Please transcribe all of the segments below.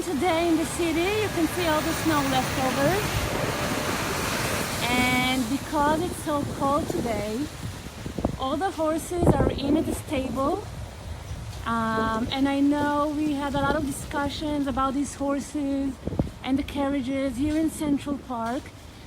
today in the city. You can see all the snow leftovers. And because it's so cold today, all the horses are in at the stable. And I know we had a lot of discussions about these horses and the carriages here in Central Park.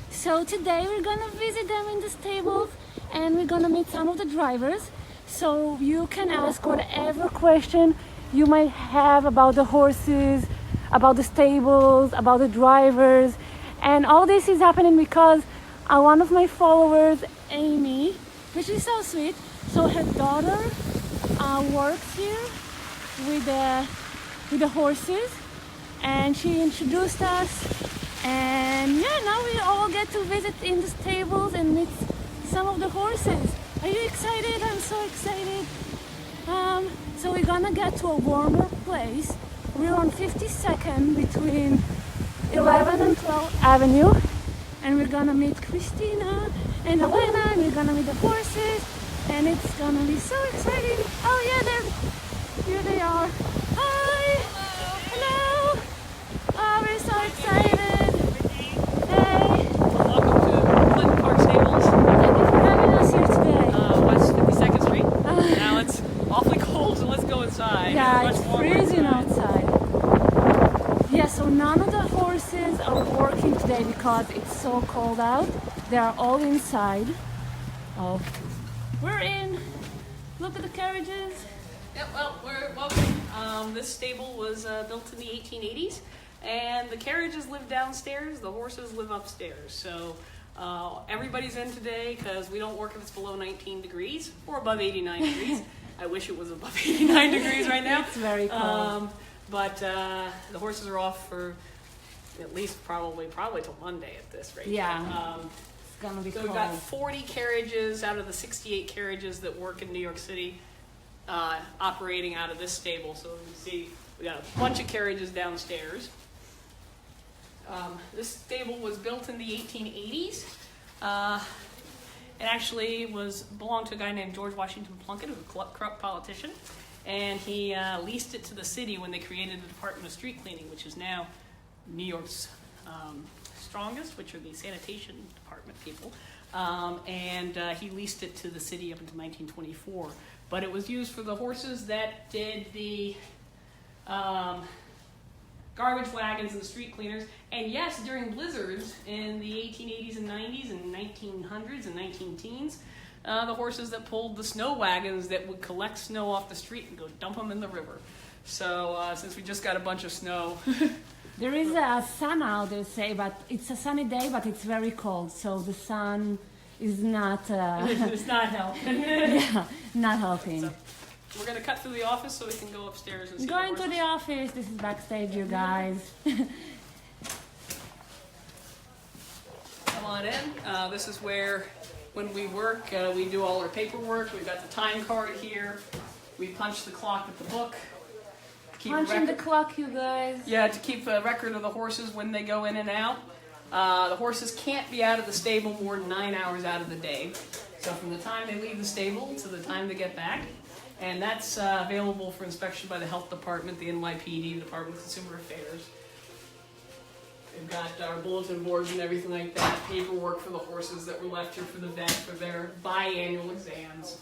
So today we're gonna visit them in the stables and we're gonna meet some of the drivers. So you can ask whatever question you might have about the horses, about the stables, about the drivers. And all this is happening because one of my followers, Amy, which is so sweet, so her daughter works here with the horses, and she introduced us, and yeah, now we all get to visit in the stables and meet some of the horses. Are you excited? I'm so excited. So we're gonna get to a warmer place. We're on 52nd between 11th and 12th Avenue, and we're gonna meet Christina and Alanna, and we're gonna meet the horses, and it's gonna be so exciting. Oh yeah, here they are. Hi! Hello! Oh, we're so excited. Hey! Welcome to Clinton Park Stables. Thank you for having us here today. West 52nd Street. Now it's awfully cold, so let's go inside. Yeah, It's it's much warmer freezing inside. outside. Yeah, so none of the horses are working today because it's so cold out. They are all inside. Oh, we're in. Look at the carriages. Yep, well, we're welcome. This stable was built in the 1880s, and the carriages live downstairs, the horses live upstairs. So everybody's in today because we don't work if it's below 19 degrees or above 89 degrees. I wish it was above 89 degrees right now. It's very cold. But the horses are off for at least probably till Monday at this rate. Yeah. It's gonna be So cold. we've got 40 carriages out of the 68 carriages that work in New York City operating out of this stable. So you can see we got a bunch of carriages downstairs. This stable was built in the 1880s. It actually belonged to a guy named George Washington Plunkett, who was a corrupt politician. And he leased it to the city when they created the Department of Street Cleaning, which is now New York's strongest, which are the sanitation department people. And he leased it to the city up until 1924. But it was used for the horses that did the garbage wagons and the street cleaners. And yes, during blizzards in the 1880s and 90s and 1900s and 19-teens, the horses that pulled the snow wagons that would collect snow off the street and go dump them in the river. So since we just got a bunch of snow... There is a sun out, they say, but it's a sunny day, but it's very cold. So the sun is not... it's not helping. yeah, not helping. So we're going to cut through the office so we can go upstairs and see Going the to the office. This is backstage, you guys. Come on in. This is where, when we work, we do all our paperwork. We've got the time card here. We punch the clock at the book. Punching the clock, you guys. Yeah, to keep a record of the horses when they go in and out. The horses can't be out of the stable more than 9 hours out of the day. So from the time they leave the stable to the time they get back. And that's available for inspection by the Health Department, the NYPD, the Department of Consumer Affairs. We've got our bulletin boards and everything like that, paperwork for the horses that were left here for the vet for their biannual exams.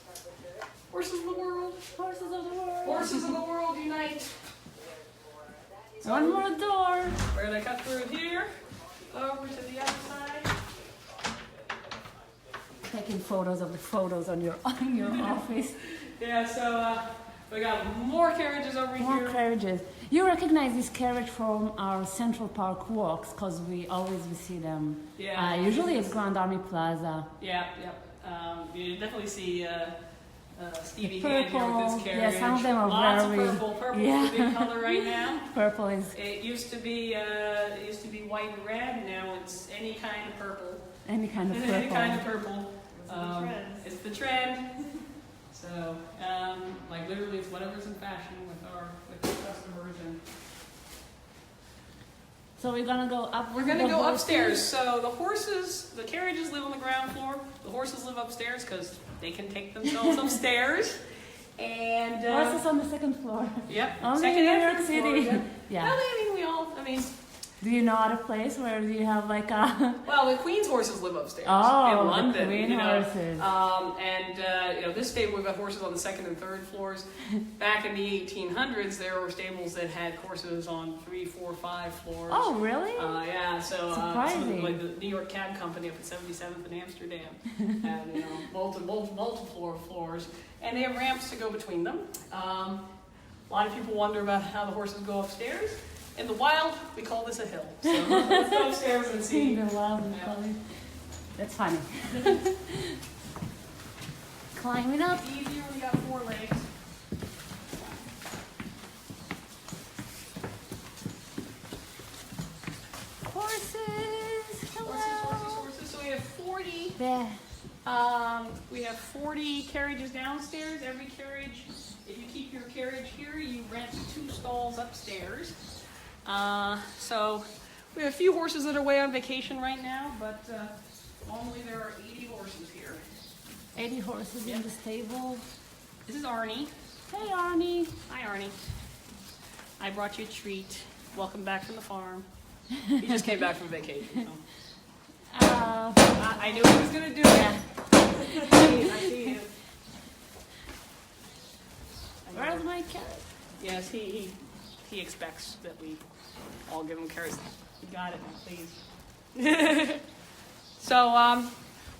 Horses of the world. Horses of the world. Horses of the world unite. So One more door. we're going to cut through here, over to the other side. Taking photos of the photos on your office. Yeah, so we got more carriages over More here. carriages. You recognize this carriage from our Central Park walks because we see them. Yeah. Usually at Grand Army Plaza. Yeah. You definitely see Stevie The Hand here with purple. his carriage. Yeah, some of them are Lots very- of purple. Purple Yeah. is a big color right now. Purple is It used to be white and red. Now it's any kind of purple. any kind of purple. Any kind of purple. It's the trend. So, like literally, it's whatever's in fashion with our customers. And So we're gonna go up. we're gonna go upstairs. So the carriages live on the ground floor. The horses live upstairs because they can take themselves upstairs. And Horses on the second floor. Yep. Only second in New and York third City. floor, yeah. Yeah. Well, I mean, Do you know other place where you have like a? well, the Queen's horses live upstairs Oh, in London. the Queen you know. horses. This stable, we've got horses on the second and third floors. Back in the 1800s, there were stables that had horses on 3, 4, 5 floors. Oh, really? Yeah, so Surprising. like the New York Cab Company up at 77th in Amsterdam had multiple floors, and they have ramps to go between them. A lot of people wonder about how the horses go upstairs. In the wild, we call this a hill. So let's go upstairs and see. The wild and funny. That's funny. Climbing up. It's easier when you got 4 legs. Horses. Hello. Horses. So we have 40. There. We have 40 carriages downstairs. Every carriage, if you keep your carriage here, you rent 2 stalls upstairs. So we have a few horses that are away on vacation right now, but normally there are 80 horses here. 80 horses in the stable. This is Arnie. Hey, Arnie. Hi, Arnie. I brought you a treat. Welcome back from the farm. He just came back from vacation. So. I knew he was going to do it. Yeah. I see him. Where's my carrot? Yes, he expects that we all give him carrots. You got it, please. So,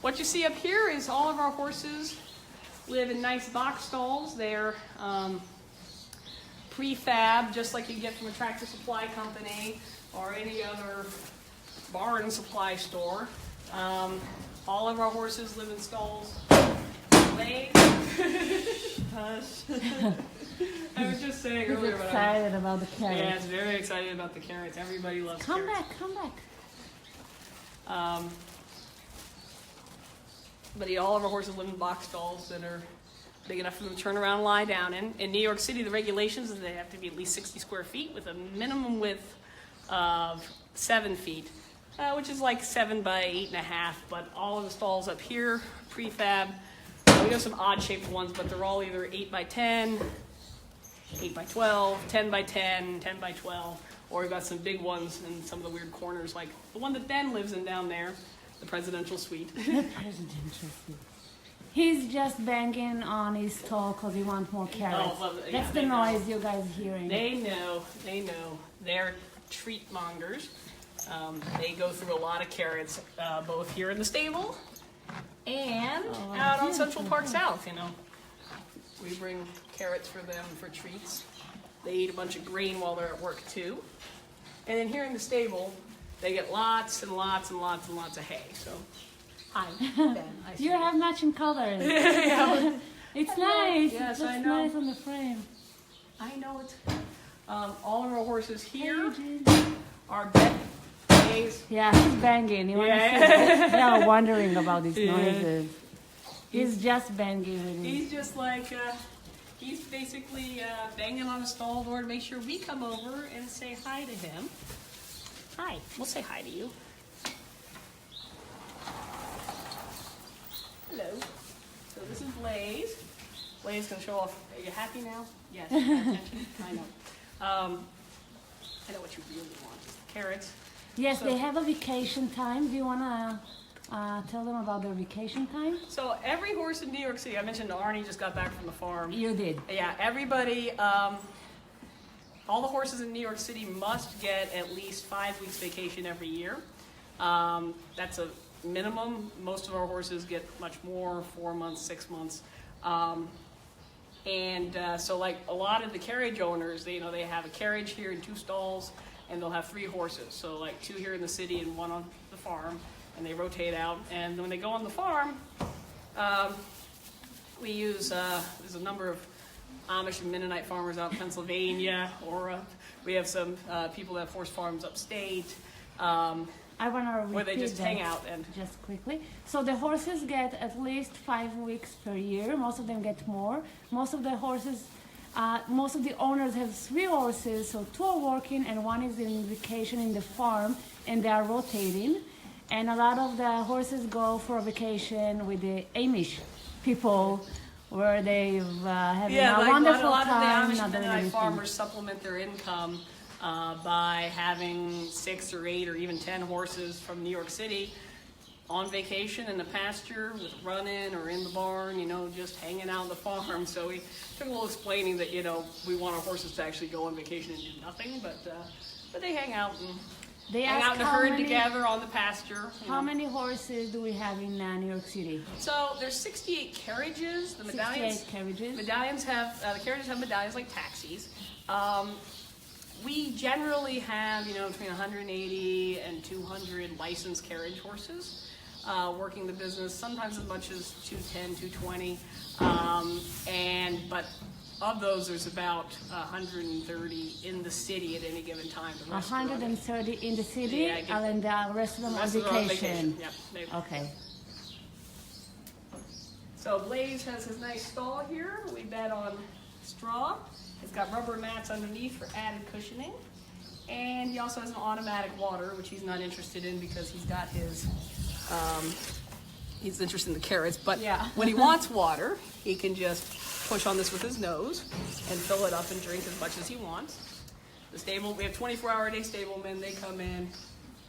what you see up here is all of our horses live in nice box stalls. They're prefab, just like you get from a tractor supply company or any other barn supply store. All of our horses live in stalls. I was just saying He's earlier. excited about the carrot. Yeah, it's very excited about the carrots. Everybody loves Come carrots. back, come back. But all of our horses live in box stalls that are big enough for them to turn around and lie down in. In New York City, the regulations is they have to be at least 60 square feet with a minimum width of 7 feet, which is like 7 by 8.5. But all of the stalls up here, prefab. We have some odd-shaped ones, but they're all either 8 by 10, 8 by 12, 10 by 10, 10 by 12, or we've got some big ones in some of the weird corners, like the one that Ben lives in down there, the presidential suite. Presidential suite. He's just banging on his stall because he wants more carrots. Oh, well, yeah, That's the they know. noise you guys hearing. They know. They're treat mongers. They go through a lot of carrots, both here in the stable and out on Central Park South, you know. We bring carrots for them for treats. They eat a bunch of grain while they're at work too. And then here in the stable, they get lots and lots and lots and lots of hay. So, hi, Ben. I see You have matching colors. Yeah, It's nice. Yes, it looks I know. nice on the frame. I know it. All of our horses here Hey, are bet days. yeah, he's banging. You want to see? They are wondering about these Yeah. noises. He's just banging with it. He's just like, he's basically banging on a stall door to make sure we come over and say hi to him. Hi, we'll say hi to you. Hello. So this is Blaze. Blaze can show off. Are you happy now? Yes. Attention. I know. I know what you really want. Carrots. Yes, So- they have a vacation time. Do you want to tell them about their vacation time? So every horse in New York City, I mentioned Arnie just got back from the farm. You did. Yeah, everybody, all the horses in New York City must get at least 5 weeks vacation every year. That's a minimum. Most of our horses get much more, 4 months, 6 months. So like a lot of the carriage owners, they have a carriage here and 2 stalls, and they'll have 3 horses. So like 2 here in the city and 1 on the farm, and they rotate out. And when they go on the farm, we use, there's a number of Amish and Mennonite farmers out in Pennsylvania, or we have some people that have horse farms upstate. I want to repeat Where they just that hang out and- just quickly. So the horses get at least 5 weeks per year. Most of them get more. Most of the owners have 3 horses, so 2 are working and 1 is in vacation in the farm, and they are rotating. And a lot of the horses go for a vacation with the Amish people where they've having Yeah, a like wonderful a lot time, of the not Amish doing Mennonite anything. farmers supplement their income by having 6 or 8 or even 10 horses from New York City on vacation in the pasture with run-in or in the barn, you know, just hanging out on the farm. So we took a little explaining that, you know, we want our horses to actually go on vacation and do nothing, but they hang out and They hang ask out in the how herd many- together on the pasture. you How know. many horses do we have in New York City? So there's 68 carriages. The medallions. 68 carriages. Medallions have the carriages have medallions like taxis. We generally have, you know, between 180 and 200 licensed carriage horses working the business. Sometimes as much as 210, 220, but of those, there's about 130 in the city at any given time. The rest are on- 130 in the city, Yeah, I get- and the rest of them the on rest of them are on vacation. Yep. Okay. So Blaze has his nice stall here. We bed on straw. It's got rubber mats underneath for added cushioning. And he also has an automatic water, which he's not interested in because he's got his, he's interested in the carrots. But Yeah. when he wants water, he can just push on this with his nose and fill it up and drink as much as he wants. The stable, we have 24-hour-a-day stablemen. They come in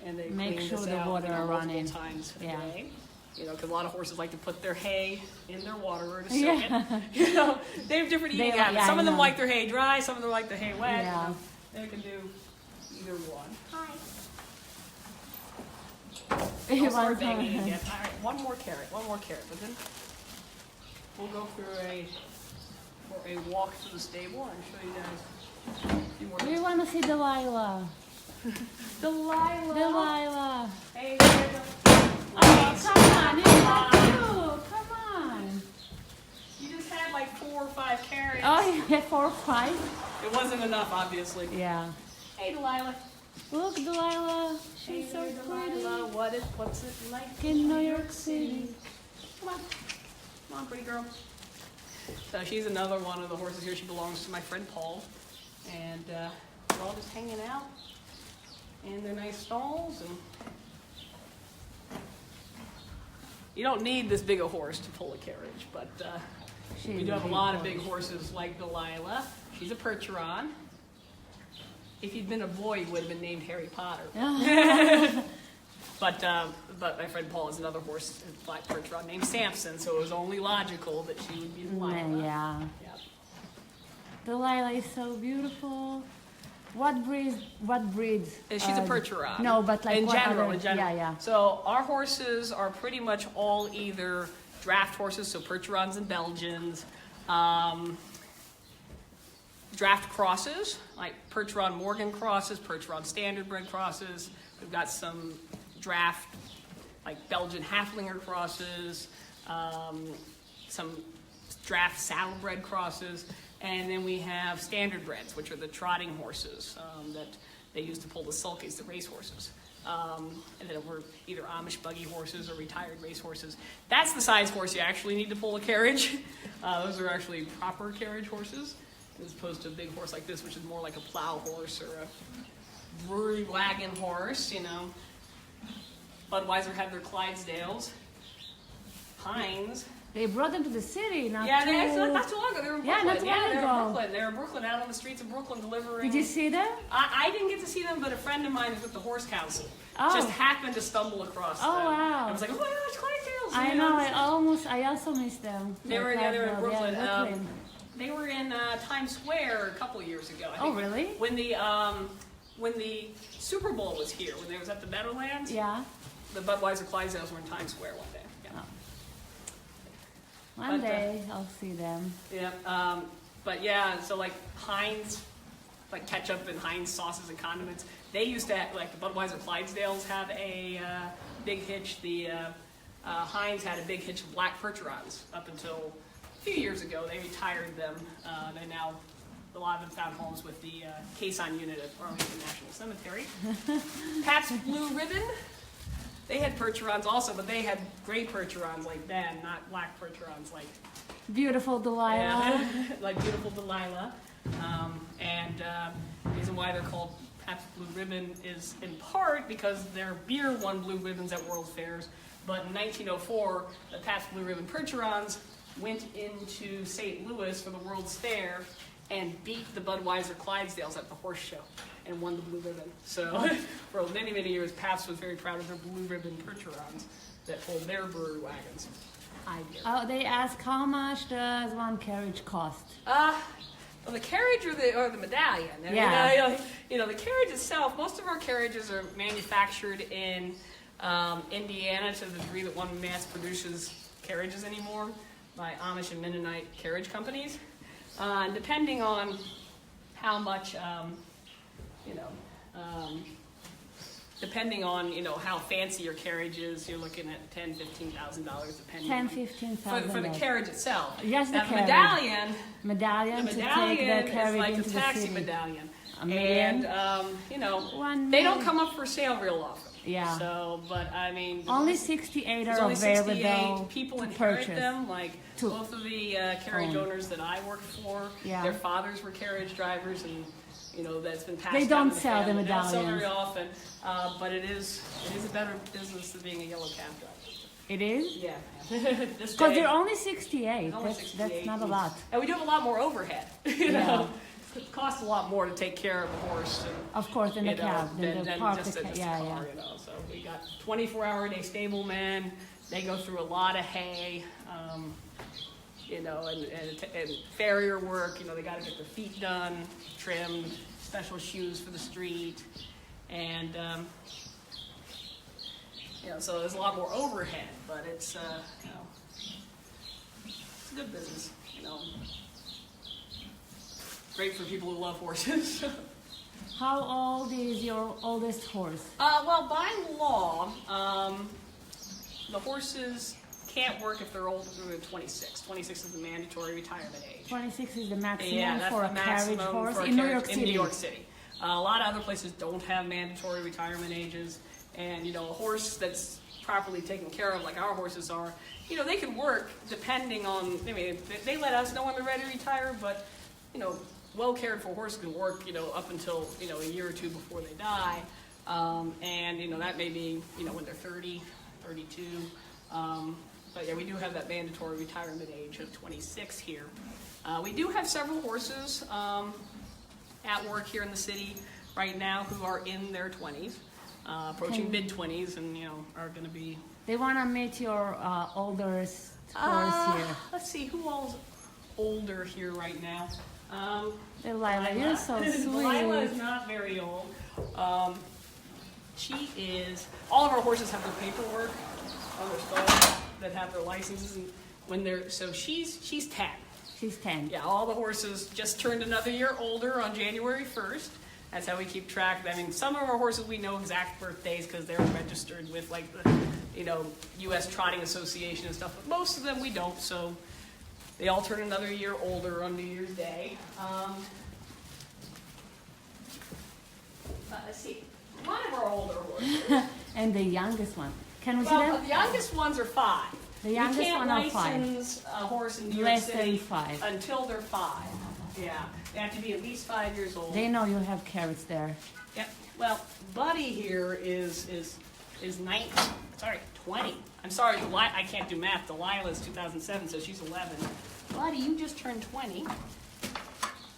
and they Make clean sure this the out, water you know, are multiple running. times a Yeah. day. You know, because a lot of horses like to put their hay in their water to soak Yeah. it. You know, they have different eating They- habits. yeah, some I of them know. like their hay dry, some of them like the hay wet. Yeah. You know, they can do either one. He I'll start wants banging one. again. All right, one more carrot, but then we'll go through a walk to the stable and show you guys a few more We things. want to see Delilah. Delilah. Delilah. Hey, Delilah. Oh, come on. It's not you. Come on. You just had like 4 or 5 carrots. Oh, you get 4 or 5? It wasn't enough, obviously. Yeah. Hey, Delilah. Look, Delilah. Hey She's so there, pretty. Delilah. What's it like In New York City. Come on. Come on, pretty girl. So she's another one of the horses here. She belongs to my friend Paul. And we're all just hanging out in their nice stalls. And you don't need this big a horse to pull a carriage, but we do have a lot of big horses like Delilah. She's a Percheron. If you'd been a boy, you would have been named Harry Potter. But my friend Paul is another horse, a black Percheron named Samson, so it was only logical that she would be Delilah. Yeah. Yep. Delilah is so beautiful. What breeds? She's a Percheron. No, but like in what general, other- in general. Yeah, yeah. So our horses are pretty much all either draft horses, so Percherons and Belgians, draft crosses, like Percheron Morgan crosses, Percheron standardbred crosses. We've got some draft, like Belgian Halflinger crosses, some draft saddlebred crosses, and then we have standardbreds, which are the trotting horses that they use to pull the sulkies, the race horses. And then we're either Amish buggy horses or retired race horses. That's the size horse you actually need to pull a carriage. Those are actually proper carriage horses, as opposed to a big horse like this, which is more like a plow horse or a brewery wagon horse, you know. Budweiser had their Clydesdales. Heinz. They brought them to the city. Not Yeah, to... not too long ago. They were in Yeah, Brooklyn. not too Yeah, long they were in ago. Brooklyn. They were in Brooklyn, out on the streets of Brooklyn delivering. Did you see them? I didn't get to see them, but a friend of mine is with the Horse Council. Oh. Just happened to stumble across them. wow. I was like, oh my gosh, Clydesdales. I you know. I also missed them. They were, Like they were in that, Brooklyn. Yeah, Brooklyn. They were in Times Square a couple of years ago. I Oh, think. really? When the Super Bowl was here, when they was at the Meadowlands, Yeah. the Budweiser Clydesdales were in Times Square one day. Yeah. One But, day I'll see them. Yeah, but yeah, so like Heinz, like ketchup and Heinz sauces and condiments, they used to have, like the Budweiser Clydesdales have a big hitch. The Heinz had a big hitch of black Percherons up until a few years ago. They retired them. They now, a lot of them found homes with the caisson unit at Arlington National Cemetery. Pat's Blue Ribbon. They had Percherons also, but they had gray Percherons like Ben, not black Percherons like Beautiful Delilah. like beautiful Delilah. The reason why they're called Pabst Blue Ribbon is in part because their beer won blue ribbons at World Fairs, but in 1904, the Pabst Blue Ribbon Percherons went into St. Louis for the World's Fair and beat the Budweiser Clydesdales at the horse show and won the blue ribbon. So for many, many years, Pabst was very proud of their blue ribbon Percherons that pulled their brewery wagons. Oh, they ask how much does one carriage cost? Well, the carriage or the medallion. I mean, you know, the carriage itself, most of our carriages are manufactured in Indiana to the degree that one mass produces carriages anymore by Amish and Mennonite carriage companies. Depending on how much, depending on, how fancy your carriage is, you're looking at $10,000, $15,000 depending. $10,000, $15,000 for the carriage itself. Yes, the now, carriage. The medallion to take the is carriage like into a taxi the city. medallion. $1 million? And, they don't come up for sale real often. Yeah. So, but I mean, only 68 are only available 68 people to inherit purchase. them. Like both of the carriage owners that I worked for, their fathers were carriage drivers, and that's been passed. They down don't in sell the family. They don't sell medallions very often, but it is a better business than being a yellow cab driver. It is? Yeah. Because they're only 68. That's not a lot. And we do have a lot more overhead. It costs a lot more to take care of a horse. And, of course, in the cab, than park just the a car. So we got 24-hour-a-day stablemen. They go through a lot of hay, and farrier work. They got to get their feet done, trimmed, special shoes for the street, and so there's a lot more overhead. But it's it's a good business. Great for people who love horses. How old is your oldest horse? Well, by law, the horses can't work if they're older than 26. 26 is the mandatory retirement age. 26 is the maximum that's for the a maximum carriage horse for a in New carriage York City. In New York City. A lot of other places don't have mandatory retirement ages, and a horse that's properly taken care of, like our horses are, they can work depending on. I mean, they let us know when they're ready to retire, but well cared for horses can work, up until, a year or two before they die. And, that may be, when they're 30, 32. But yeah, we do have that mandatory retirement age of 26 here. We do have several horses at work here in the city right now who are in their 20s, approaching mid-20s, and, are going to be... They want to meet your oldest horse here. Let's see, who all's older here right now? Delilah, you're so sweet. Delilah is not very old. She is. All of our horses have their paperwork on their stalls that have their licenses, and when they're she's 10. She's 10. Yeah, all the horses just turned another year older on January 1st. That's how we keep track. I mean, some of our horses we know exact birthdays because they're registered with like the U.S. Trotting Association and stuff. But most of them we don't. So. They all turn another year older on New Year's Day. Let's see. A lot of our older horses. And the youngest one. Can we see Well, them? the youngest ones are 5. The youngest one are 5. You can't license a horse in New York Less City than 5. until they're 5. Yeah, they have to be at least 5 years old. They know you have carrots there. Yep. Well, Buddy here is 19. Sorry, 20. I'm sorry, I can't do math. Delilah's 2007, so she's 11. Buddy, you just turned 20.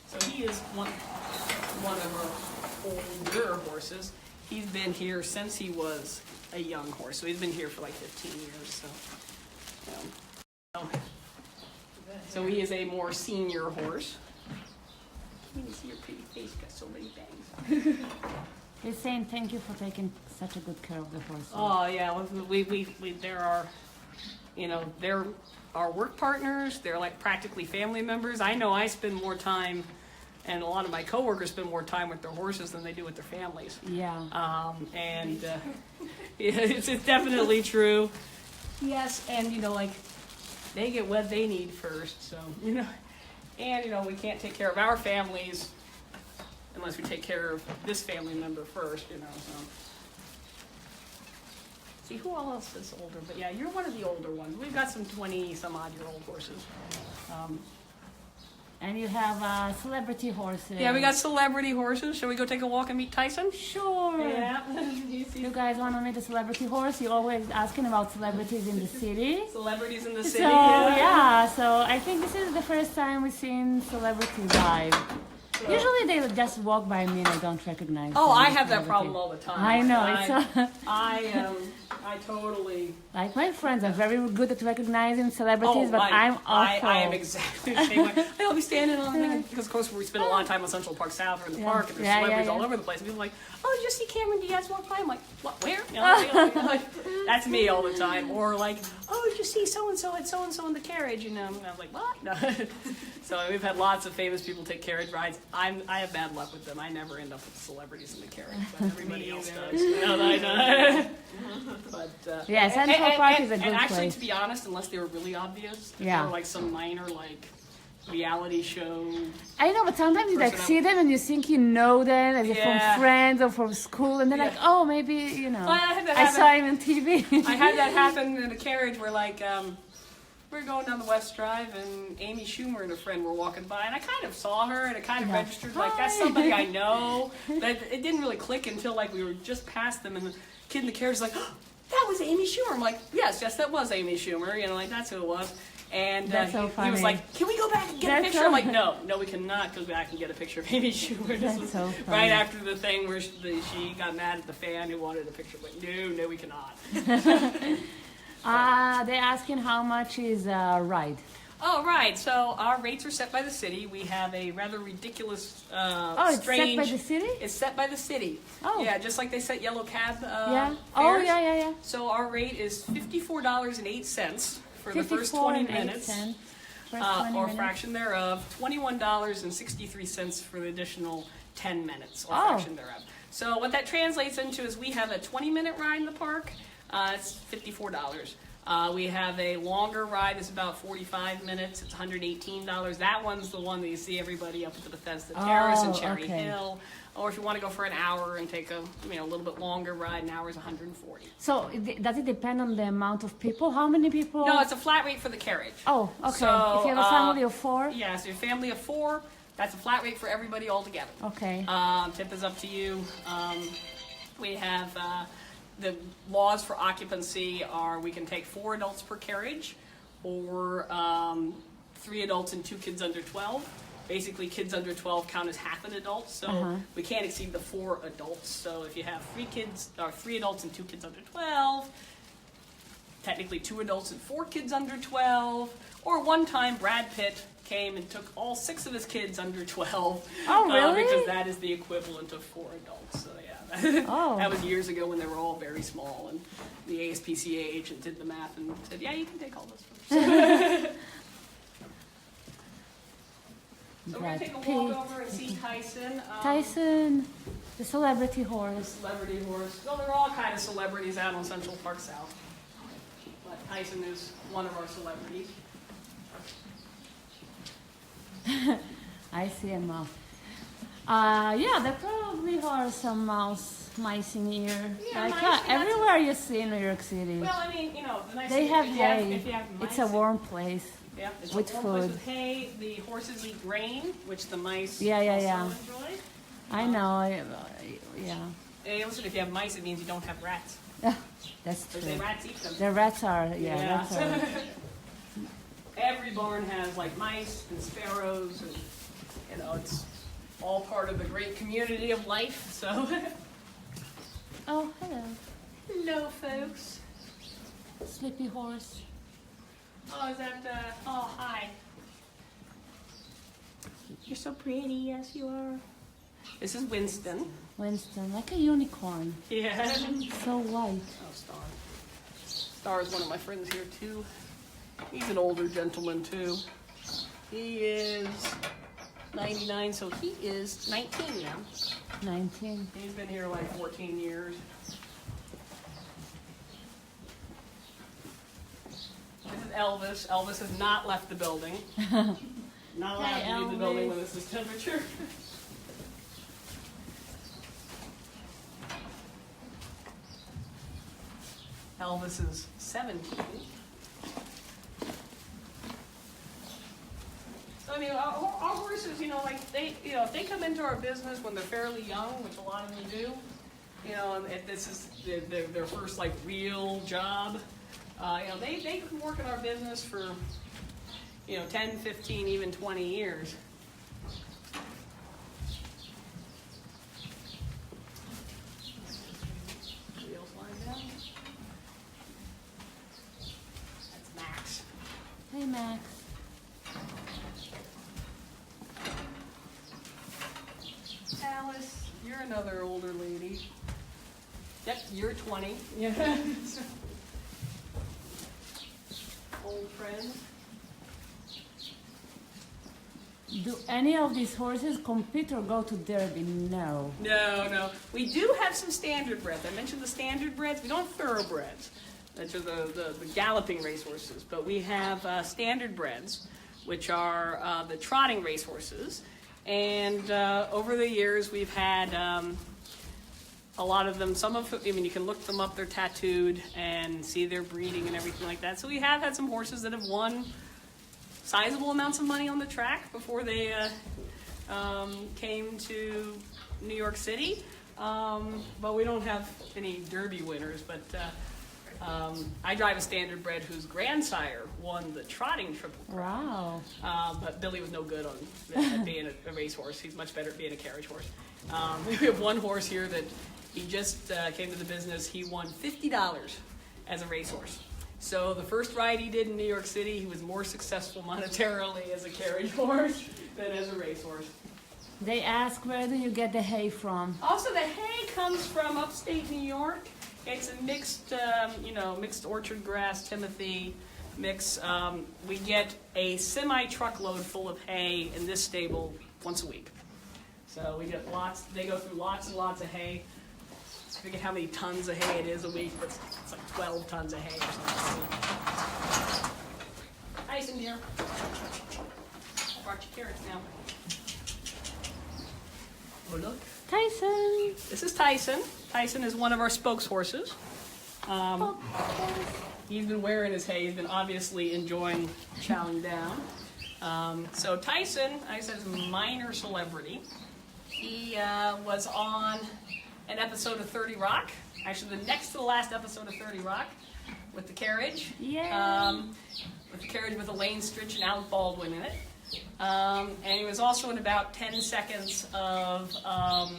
So he is one of our older horses. He's been here since he was a young horse, so he's been here for like 15 years. So he is a more senior horse. Let me see your pretty face. You got so many bangs. He's saying thank you for taking such a good care of the horse. Oh yeah, they're our work partners. They're like practically family members. I know I spend more time, and a lot of my coworkers spend more time with their horses than they do with their families. Yeah. It's definitely true. Yes, and they get what they need first. So and we can't take care of our families unless we take care of this family member first, so. See, who else is older? But yeah, you're one of the older ones. We've got some 20-some-odd-year-old horses. And you have celebrity horses. Yeah, we got celebrity horses. Shall we go take a walk and meet Tyson? Sure. Yeah. You guys want to meet a celebrity horse? You're always asking about celebrities in the city. Celebrities in the city. So yeah, so I think this is the first time we've seen celebrities live. So. Usually they just walk by me and I don't recognize Oh, them I as have that celebrities. problem all the time. I know. I totally. Like my friends are very good at recognizing celebrities, but I'm awful. I am exactly the same way. I'll be standing on the thing because, of course, we spend a lot of time on Central Park South or in the park, and there's celebrities all over the place. And people are like, "Oh, did you see Cameron Diaz walk by?" I'm like, "What? Where?" You know, like, that's me all the time. Or like, "Oh, did you see so and so at so and so in the carriage?" You know, and I was like, "What?" No. So we've had lots of famous people take carriage rides. I have bad luck with them. I never end up with celebrities in the carriage, but everybody else does. No, I don't. But yeah, Central Park is a good and actually, place. to be honest, unless they were really obvious, if Yeah. they were like some minor reality show. I know, but sometimes you like Person see them and you think you know them as if Yeah. from friends or from school, and they're like, Yeah. oh, maybe you know. Well, I had that I happen. saw him on TV. I had that happen in a carriage where we were going down the West Drive and Amy Schumer and a friend were walking by and I kind of saw her and it kind of Yeah. registered like that's Hi. somebody I know. But it didn't really click until we were just past them and the kid in the carriage was like, oh, that was Amy Schumer. I'm like, yes, that was Amy Schumer. You know, like that's who it was. And That's so he was funny. like, can we go back and get a That's picture? so I'm like, no, we cannot go back and get a picture of Amy Schumer. This That's was so right funny. after the thing where she got mad at the fan who wanted a picture. But no, we cannot. They're asking how much is a ride. Oh, right. So our rates are set by the city. We have a rather ridiculous, It's strange... set by the city? It's set by the city. Oh. Yeah, just like they set yellow cab Yeah. fares. Oh, yeah. So our rate is $54.08 for the first 20 minutes. Or fraction thereof. $21.63 for the additional 10 minutes or fraction thereof. So what that translates into is we have a 20-minute ride in the park. It's $54. We have a longer ride that's about 45 minutes. It's $118. That one's the one that you see everybody up at the Bethesda Terrace and Cherry Hill. Or if you want to go for an hour and take a little bit longer ride, an hour is $140. So does it depend on the amount of people? How many people? No, it's a flat rate for the carriage. Oh, okay. So, if you have a family of 4? Yeah, so your family of 4, that's a flat rate for everybody all together. Okay. Tip is up to you. We have the laws for occupancy are we can take 4 adults per carriage or 3 adults and 2 kids under 12. Basically, kids under 12 count as half an adult, so we can't exceed the 4 adults. So if you have 3 adults and 2 kids under 12, technically 2 adults and 4 kids under 12. Or one time, Brad Pitt came and took all 6 of his kids under 12. Oh, really? Because that is the equivalent of 4 adults. So yeah, that was years ago when they were all very small, and the ASPCA agent did the math and said, "Yeah, you can take all those folks." So we're going to take a walk over and see Tyson. Tyson, the celebrity horse. Celebrity horse. Well, there are all kind of celebrities out on Central Park South. But Tyson is one of our celebrities. I see a mouse. Yeah, there probably are some mice in here. Yeah, like, mice, everywhere you see in New York City. Well, I mean, the nice They thing have if hay. if you have mice, It's a warm place. Yeah, it's with a warm place food. with hay. The horses eat grain, which the mice Yeah. enjoy. I know. Yeah. Hey, listen, if you have mice, it means you don't have rats. That's Because true. the rats eat them. The rats are, rats are. Every barn has mice and sparrows, and it's all part of the great community of life. So, Oh, hello. hello, folks. Sleepy horse. Oh, is that? Oh, hi. You're so pretty. Yes, you are. This is Winston. Winston, like a unicorn. Yeah. So white. Oh, Star. Star is one of my friends here too. He's an older gentleman too. He is 99, so he is 19 now. 19. He's been here 14 years. This is Elvis. Elvis has not left the building. Not allowed to leave the building when this is temperature. Elvis is 17. So I mean, our horses, like if they come into our business when they're fairly young, which a lot of them do, and if this is their first like real job, they can work in our business for, 10, 15, even 20 years. Wheels lined down. That's Max. Hey, Max. Alice, you're another older lady. Yep, you're 20. Yeah. Old friend. Do any of these horses compete or go to Derby? No. No. We do have some standard breds. I mentioned the standard breds. We don't have thoroughbreds, which are the galloping racehorses, but we have standard breds, which are the trotting racehorses. And over the years, we've had a lot of them. You can look them up. They're tattooed and see their breeding and everything like that. So we have had some horses that have won sizable amounts of money on the track before they came to New York City. But we don't have any Derby winners. But I drive a standard bred whose grandsire won the trotting Triple Crown. Wow. But Billy was no good at being a racehorse. He's much better at being a carriage horse. We have one horse here that he just came to the business. He won $50 as a racehorse. So the first ride he did in New York City, he was more successful monetarily as a carriage horse than as a racehorse. They ask, where do you get the hay from? Also, the hay comes from upstate New York. It's a mixed, mixed orchard grass, Timothy mix. We get a semi-truckload full of hay in this stable once a week. So we get lots. They go through lots and lots of hay. I forget how many tons of hay it is a week, but it's like 12 tons of hay or something. Tyson here. I brought you carrots now. Oh, look. Tyson. This is Tyson. Tyson is one of our spokes horses. He's been wearing his hay. He's been obviously enjoying chowing down. So Tyson, I said, is a minor celebrity. He was on an episode of 30 Rock, actually the next to the last episode of 30 Rock, with the carriage. Yeah. With the carriage with Elaine Stritch and Alec Baldwin in it. And he was also in about 10 seconds of Law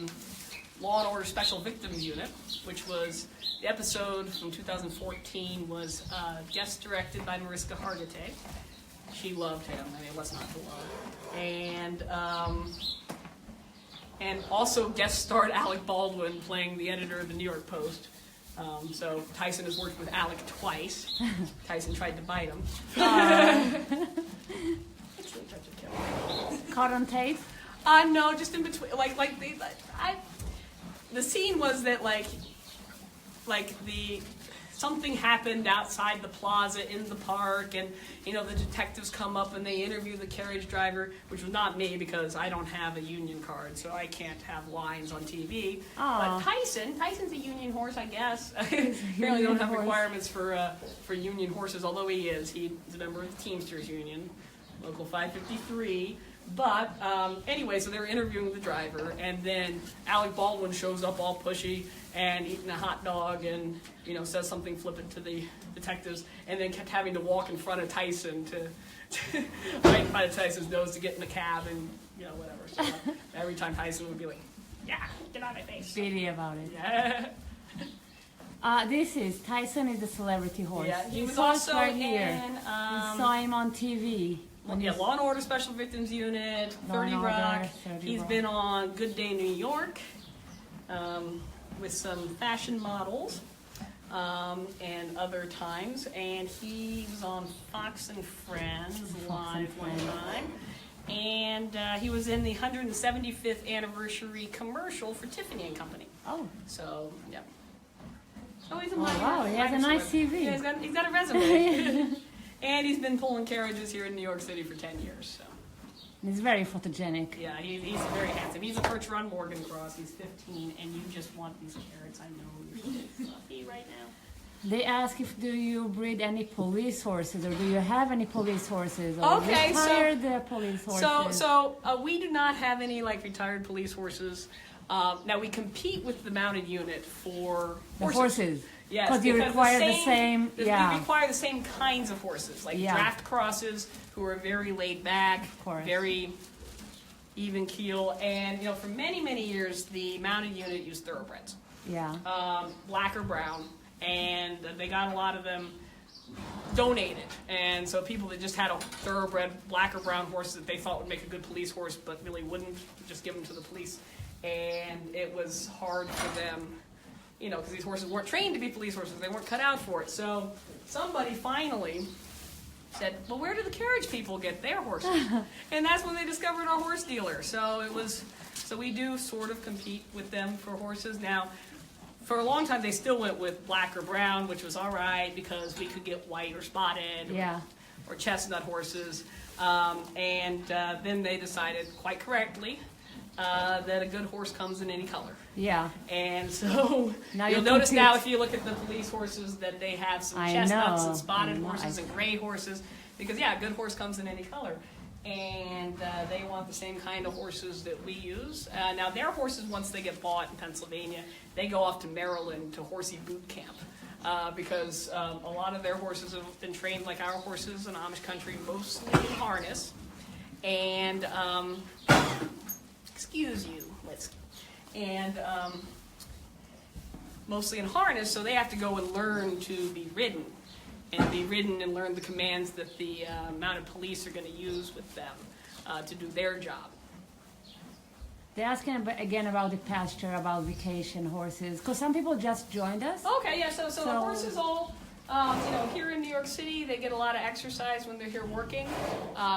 & Order Special Victims Unit, which was the episode from 2014 was guest directed by Mariska Hargitay. She loved him. I mean, what's not to love? And also guest starred Alec Baldwin playing the editor of the New York Post. So Tyson has worked with Alec twice. Tyson tried to bite him. Caught on tape? No, just in between. The scene was that something happened outside the plaza in the park, and the detectives come up and they interview the carriage driver, which was not me because I don't have a union card, so I can't have lines on TV. But Tyson's a union horse, I guess. Apparently, don't have requirements for union horses, although he's a member of the Teamsters Union, Local 553. But anyway, so they're interviewing the driver, and then Alec Baldwin shows up all pushy and eating a hot dog, and says something flippant to the detectives, and then kept having to walk in front of Tyson to right in front of Tyson's nose to get in the cab, and whatever. So every time Tyson would be like, "Yeah, get out of my face." Really about it. Yeah. Tyson is the celebrity horse. Yeah, he was saw also right here. in. We saw him on TV. Law & Order Special Victims Unit, 30 Rock. He's been on Good Day New York with some fashion models and other times. And he was on Fox and Friends live one time. And he was in the 175th anniversary commercial for Tiffany and Company. Oh. So, yeah. Oh, he's a wow, he has a nice CV. Yeah, he's got a resume. And he's been pulling carriages here in New York City for 10 years. So. He's very photogenic. Yeah, he's very handsome. He's a Perch Run Morgan Cross. He's 15, and you just want these carrots. I know you're so fluffy right now. They ask if do you breed any police horses, or do you have any police horses, or Okay, retired police horses? So we do not have any like retired police horses. Now we compete with the mounted unit for the horses. Yes, because you require the same. We require the same kinds of horses, like draft crosses, who are very laid back, very even keel, and for many years the mounted unit used thoroughbreds. Yeah. Black or brown, and they got a lot of them donated, and so people that just had a thoroughbred black or brown horse that they thought would make a good police horse, but really wouldn't, just give them to the police, and it was hard for them, because these horses weren't trained to be police horses, they weren't cut out for it. So somebody finally said, well, where do the carriage people get their horses? And that's when they discovered our horse dealer. So we do sort of compete with them for horses. Now, for a long time, they still went with black or brown, which was all right because we could get white or spotted or chestnut horses. And then they decided, quite correctly, that a good horse comes in any color. Yeah. And so you'll notice now if you look at the police horses that they have some chestnuts and spotted horses and gray horses, because a good horse comes in any color. And they want the same kind of horses that we use. Now their horses, once they get bought in Pennsylvania, they go off to Maryland to horsey boot camp. Because a lot of their horses have been trained like our horses in Amish country, mostly in harness. And excuse you, mostly in harness, so they have to go and learn to be ridden, and learn the commands that the mounted police are going to use with them to do their job. They're asking again about the pasture, about vacation horses, because some people just joined us. Okay, yeah, so the horses all, here in New York City, they get a lot of exercise when they're here working,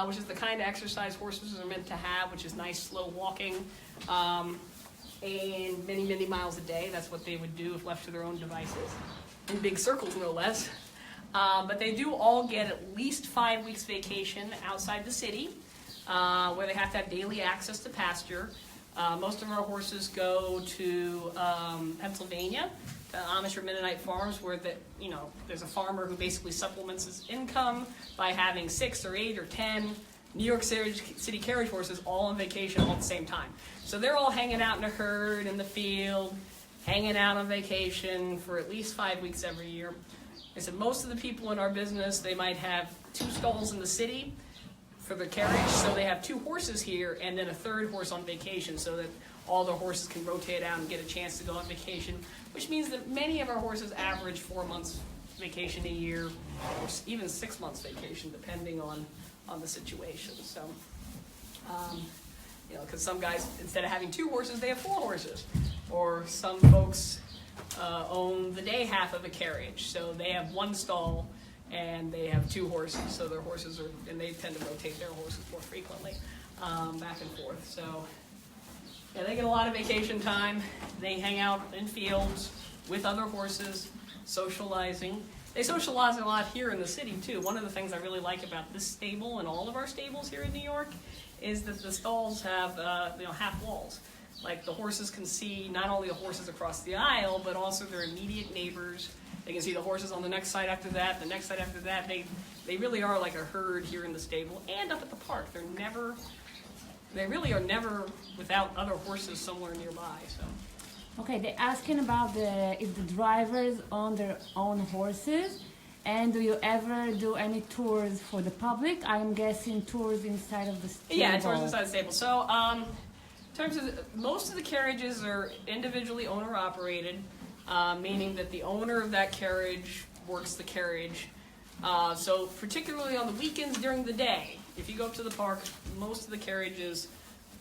which is the kind of exercise horses are meant to have, which is nice, slow walking, and many miles a day. That's what they would do if left to their own devices, in big circles, no less. But they do all get at least 5 weeks vacation outside the city, where they have to have daily access to pasture. Most of our horses go to Pennsylvania, to Amish or Mennonite farms, where there's a farmer who basically supplements his income by having 6 or 8 or 10 New York City carriage horses all on vacation all at the same time. So they're all hanging out in a herd in the field, hanging out on vacation for at least 5 weeks every year. I said most of the people in our business, they might have 2 stalls in the city for the carriage, so they have 2 horses here and then a 3rd horse on vacation, so that all their horses can rotate out and get a chance to go on vacation, which means that many of our horses average 4 months vacation a year, or even 6 months vacation, depending on the situation. So, because some guys, instead of having 2 horses, they have 4 horses, or some folks own the day half of a carriage, so they have 1 stall and they have 2 horses, so their horses and they tend to rotate their horses more frequently, back and forth. So, they get a lot of vacation time. They hang out in fields with other horses, socializing. They socialize a lot here in the city too. One of the things I really like about this stable and all of our stables here in New York is that the stalls have half walls. Like the horses can see not only the horses across the aisle, but also their immediate neighbors. They can see the horses on the next side after that, the next side after that. They really are like a herd here in the stable and up at the park. They really are never without other horses somewhere nearby. So. Okay, they're asking about if the drivers own their own horses, and do you ever do any tours for the public? I'm guessing tours inside of the stable. Yeah, tours inside the stable. So, in terms of most of the carriages are individually owner operated, meaning that the owner of that carriage works the carriage. So, particularly on the weekends during the day, if you go up to the park, most of the carriages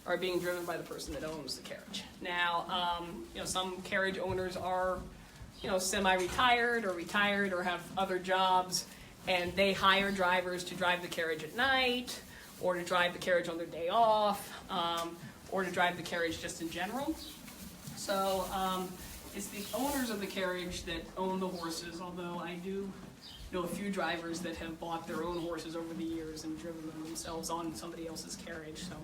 are being driven by the person that owns the carriage. Now, some carriage owners are, semi-retired or retired or have other jobs, and they hire drivers to drive the carriage at night, or to drive the carriage on their day off, or to drive the carriage just in general. So it's the owners of the carriage that own the horses, although I do know a few drivers that have bought their own horses over the years and driven them themselves on somebody else's carriage. So.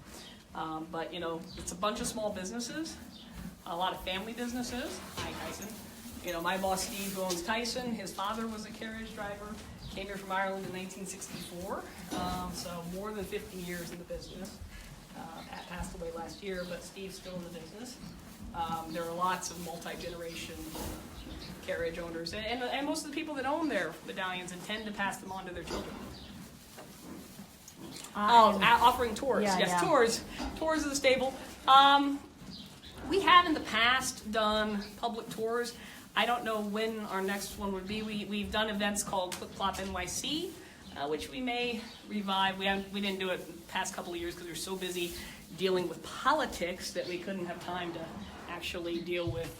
But it's a bunch of small businesses, a lot of family businesses. Hi, Tyson. My boss Steve, who owns Tyson, his father was a carriage driver, came here from Ireland in 1964, so more than 50 years in the business. Passed away last year, but Steve's still in the business. There are lots of multi-generation carriage owners, and most of the people that own their medallions intend to pass them on to their children. Offering tours. Yes, tours of the stable. We have in the past done public tours. I don't know when our next one would be. We've done events called Flip Flop NYC, which we may revive. We didn't do it the past couple of years because we were so busy dealing with politics that we couldn't have time to actually deal with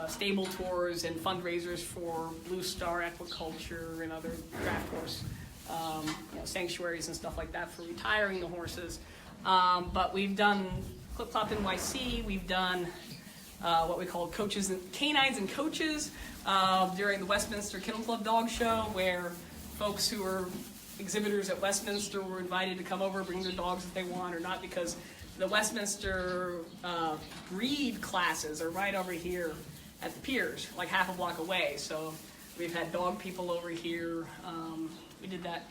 stable tours and fundraisers for Blue Star Aquaculture and other draft horse sanctuaries and stuff like that for retiring the horses. But we've done Flip Flop NYC. We've done what we call canines and coaches during the Westminster Kennel Club Dog Show, where folks who are exhibitors at Westminster were invited to come over, bring their dogs if they want or not, because the Westminster breed classes are right over here at the piers, like half a block away. So we've had dog people over here. We did that.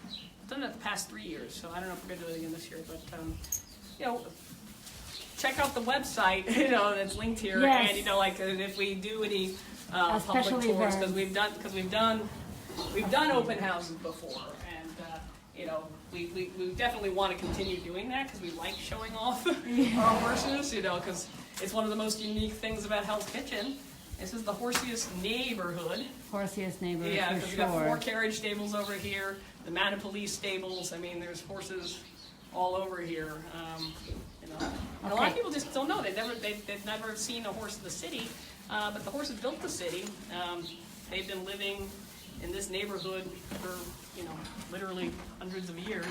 I've done it the past 3 years, so I don't know if we're going to do it again this year. But check out the website. That's linked here, yes. And if we do any public tours, because we've done open houses before, and we definitely want to continue doing that because we like showing off our horses. Because it's one of the most unique things about Hell's Kitchen. This is the horsiest neighborhood. Horsiest neighborhood, yeah, because we've got 4 carriage stables over here, the Mounted Police stables. I mean, there's horses all over here. And a lot of people just don't know. They've never seen a horse in the city, but the horses built the city. They've been living in this neighborhood for literally hundreds of years.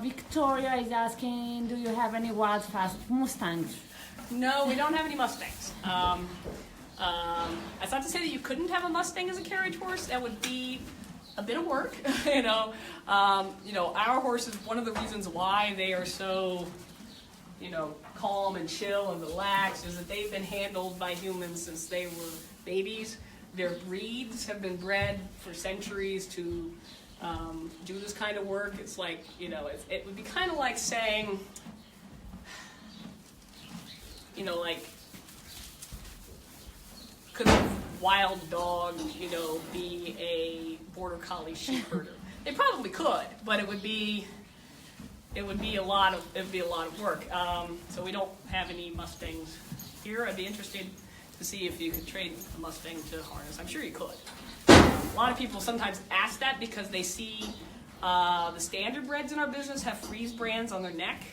Victoria is asking, do you have any wild fast Mustangs? No, we don't have any Mustangs. That's not to say that you couldn't have a Mustang as a carriage horse. That would be a bit of work. Our horses, one of the reasons why they are so, calm and chill and relaxed is that they've been handled by humans since they were babies. Their breeds have been bred for centuries to do this kind of work. It's like, it would be kind of like saying, could a wild dog, be a border collie sheep herder? They probably could, but it would be a lot of work. So we don't have any Mustangs here. I'd be interested to see if you could trade a Mustang to harness. I'm sure you could. A lot of people sometimes ask that because they see the standard breds in our business have freeze brands on their neck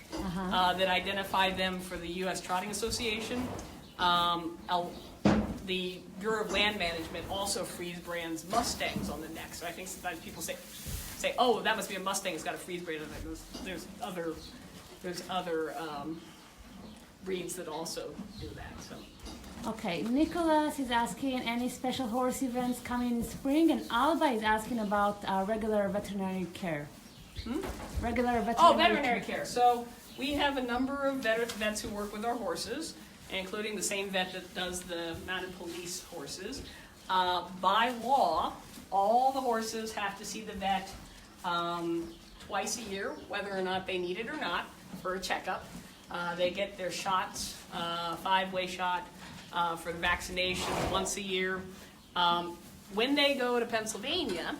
that identify them for the U.S. Trotting Association. The Bureau of Land Management also freeze brands Mustangs on the neck. So I think sometimes people say, oh, that must be a Mustang. It's got a freeze brand on it. There's other breeds that also do that. So. Okay, Nicholas is asking any special horse events coming in spring, and Alba is asking about regular veterinary care. Veterinary care. So we have a number of vets who work with our horses, including the same vet that does the Mounted Police horses. By law, all the horses have to see the vet twice a year, whether or not they need it or not, for a checkup. They get their shots, 5-way shot for the vaccination once a year. When they go to Pennsylvania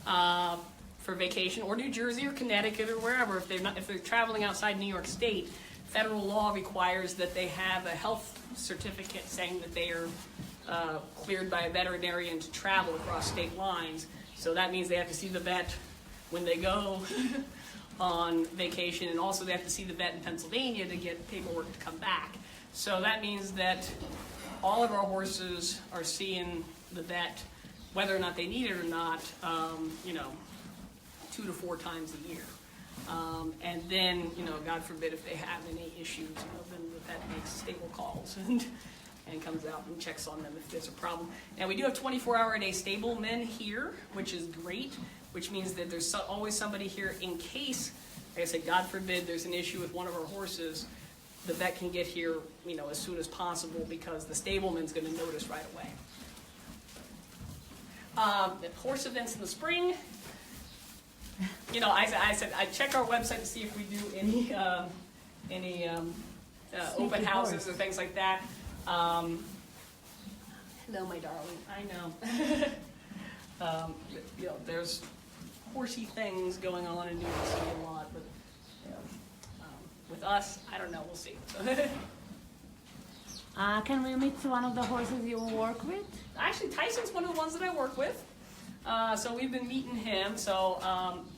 for vacation, or New Jersey or Connecticut or wherever, if they're traveling outside New York State, federal law requires that they have a health certificate saying that they are cleared by a veterinarian to travel across state lines. So that means they have to see the vet when they go on vacation, and also they have to see the vet in Pennsylvania to get paperwork to come back. So that means that all of our horses are seeing the vet, whether or not they need it or not, 2 to 4 times a year. And then, God forbid if they have any issues, then the vet makes stable calls and comes out and checks on them if there's a problem. Now, we do have 24-hour-a-day stable men here, which is great, which means that there's always somebody here in case, like I said, God forbid there's an issue with one of our horses. the vet can get here, as soon as possible because the stableman's going to notice right away. The horse events in the spring. I said I'd check our website to see if we do any open houses or things like that. Hello, my darling. I know. There's horsey things going on in New York City a lot, but with us, I don't know. We'll see. Can we meet one of the horses you work with? Actually, Tyson's one of the ones that I work with. So we've been meeting him. So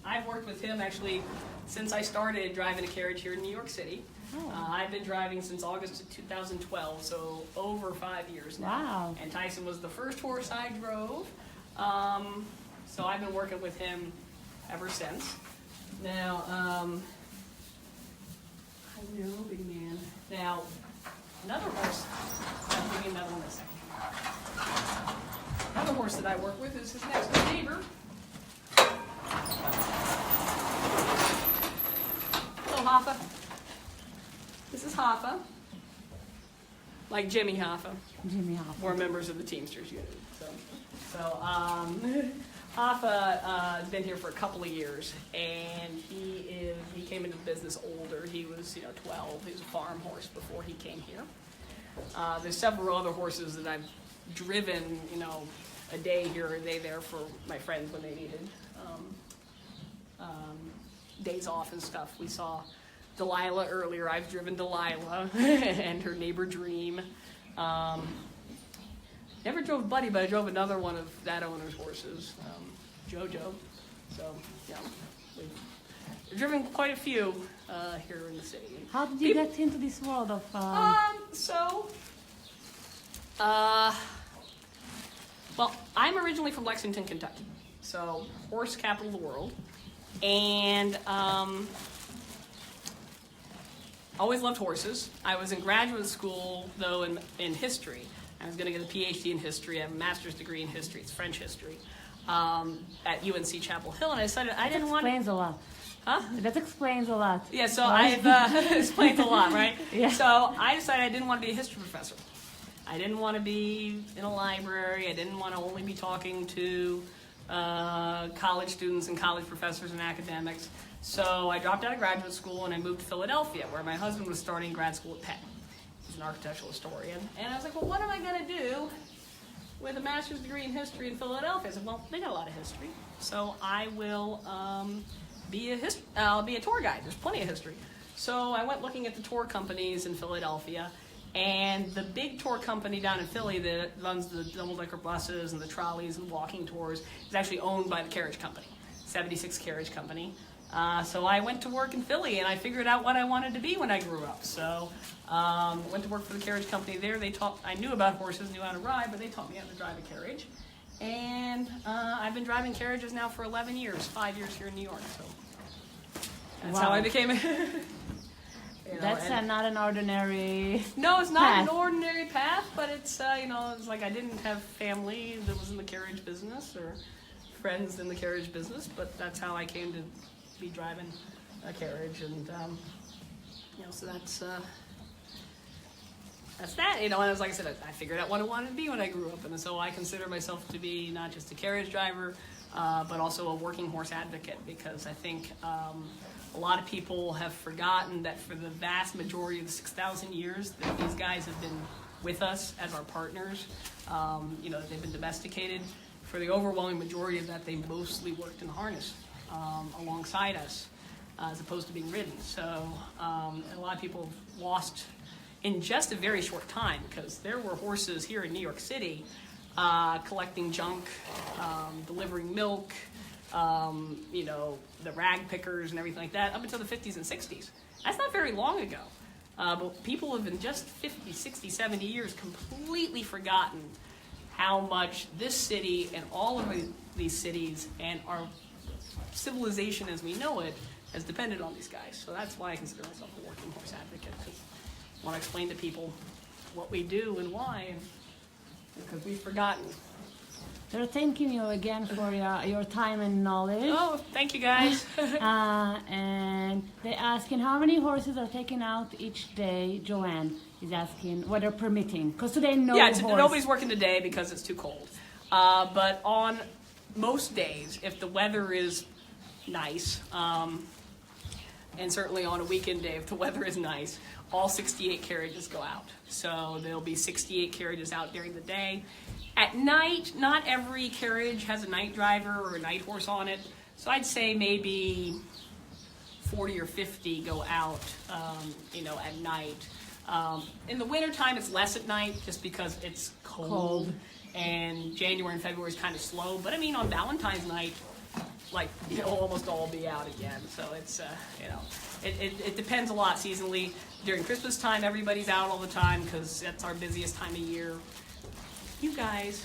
I've worked with him actually since I started driving a carriage here in New York City. Oh. I've been driving since August of 2012, so over 5 years now. Wow. And Tyson was the first horse I drove. So I've been working with him ever since. Now, I know, big man. Now, another horse, I'll give you another one in a second. Another horse that I work with is his next door neighbor. Hello, Hoffa. This is Hoffa. Like Jimmy Hoffa. Jimmy Hoffa. We're members of the Teamsters Union. Hoffa has been here for a couple of years, and he came into the business older. He was 12. He was a farm horse before he came here. There's several other horses that I've driven, a day here or a day there for my friends when they needed days off and stuff. We saw Delilah earlier. I've driven Delilah and her neighbor Dream. Never drove Buddy, but I drove another one of that owner's horses, Jojo. So, we've driven quite a few here in the city. How did you get into this world of... Well, I'm originally from Lexington, Kentucky, so horse capital of the world, and always loved horses. I was in graduate school, though, in history. I was going to get a PhD in history. I have a master's degree in history. It's French history at UNC Chapel Hill, and I decided I didn't want to... That explains a lot. Huh? That explains a lot. Yeah, so I've explained a lot, right? Yeah. So I decided I didn't want to be a history professor. I didn't want to be in a library. I didn't want to only be talking to college students and college professors and academics. So I dropped out of graduate school and I moved to Philadelphia, where my husband was starting grad school at Penn. He's an architectural historian. And I was like, well, what am I going to do with a master's degree in history in Philadelphia? I said, well, they got a lot of history. So I will I'll be a tour guide. There's plenty of history. So I went looking at the tour companies in Philadelphia. And the big tour company down in Philly that runs the double-decker buses and the trolleys and walking tours is actually owned by the carriage company, 76 Carriage Company. So I went to work in Philly, and I figured out what I wanted to be when I grew up. So went to work for the carriage company there. I knew about horses, knew how to ride, but they taught me how to drive a carriage. And I've been driving carriages now for 11 years, 5 years here in New York. So that's how I became a... That's not an ordinary No, it's not path. an ordinary path, but it's, it's like I didn't have family that was in the carriage business or friends in the carriage business, but that's how I came to be driving a carriage. And, so that's that. And I was, like I said, I figured out what I wanted to be when I grew up. And so I consider myself to be not just a carriage driver, but also a working horse advocate, because I think a lot of people have forgotten that for the vast majority of the 6,000 years that these guys have been with us as our partners, they've been domesticated. For the overwhelming majority of that, they mostly worked in harness alongside us, as opposed to being ridden. So a lot of people have lost in just a very short time, because there were horses here in New York City collecting junk, delivering milk, the rag pickers and everything like that, up until the 50s and 60s. That's not very long ago. But people have in just 50, 60, 70 years completely forgotten how much this city and all of these cities and our civilization as we know it has depended on these guys. So that's why I consider myself a working horse advocate, because I want to explain to people what we do and why, because we've forgotten. They're thanking you again for your time and knowledge. Oh, thank you guys. And they're asking how many horses are taken out each day. Joanne is asking whether permitting, because today Nobody's working today because it's too cold. But on most days, if the weather is nice, and certainly on a weekend day, if the weather is nice, all 68 carriages go out. So there'll be 68 carriages out during the day. At night, not every carriage has a night driver or a night horse on it. So I'd say maybe 40 or 50 go out, at night. In the wintertime, it's less at night just because it's cold. And January and February is kind of slow. But I mean, on Valentine's night, they'll almost all be out again. So it's, it depends a lot seasonally. During Christmas time, everybody's out all the time because that's our busiest time of year. You guys.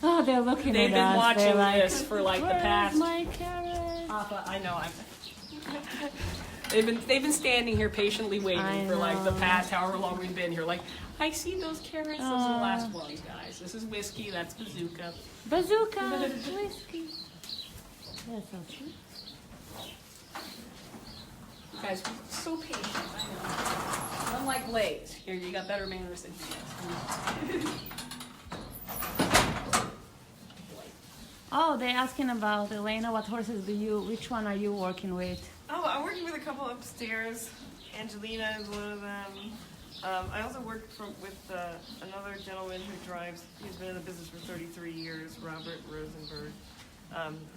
Oh, they're looking They've at us. been watching like, this for the past. Where's my carriage? I know. They've been standing here patiently waiting for the past however long we've been here. I see those carrots. Those are the last ones, guys. This is Whiskey. That's Bazooka. Bazooka, Whiskey. That's so cute. Guys, so patient. I know. Unlike Blaze. Here, you got better manners than he does. Oh, they're asking about Elena. What horses which one are you working with? Oh, I'm working with a couple upstairs. Angelina is one of them. I also work with another gentleman who drives. He's been in the business for 33 years, Robert Rosenberg.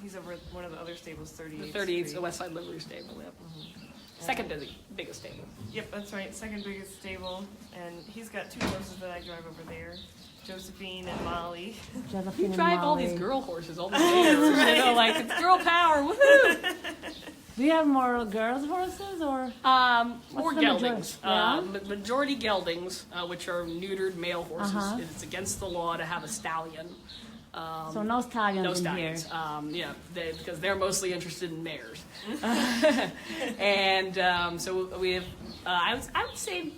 He's over at one of the other stables, 38th. The 38th, the West Side Livery Stable. Yep. Mm-hmm. Second biggest stable. Yep, that's right. Second biggest stable, and he's got two horses that I drive over there, Josephine and Molly. Josephine You drive and all Molly. these girl horses, all the mayors, it's girl power. Woohoo! Do you have more girls' horses or? More the geldings. majority? Majority geldings, which are neutered male horses. Uh-huh. It's against the law to have a stallion. So no stallions No in stallions. here. Because they're mostly interested in mares. And so we have, I would say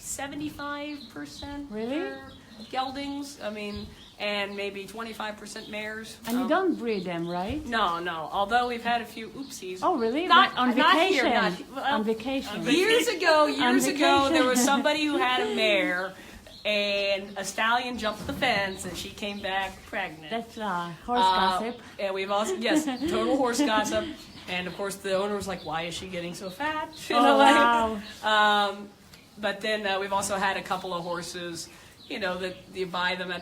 75% Really? are geldings. I mean, and maybe 25% mares. And you don't breed them, right? No. Although we've had a few oopsies. Oh, really? Not on not vacation. here, On vacation. Years ago, On there was vacation. somebody who had a mare, and a stallion jumped the fence, and she came back pregnant. That's horse gossip. And we've also, yes, total horse gossip. And of course, the owner was like, "Why is she getting so fat?" Wow. But then we've also had a couple of horses, that you buy them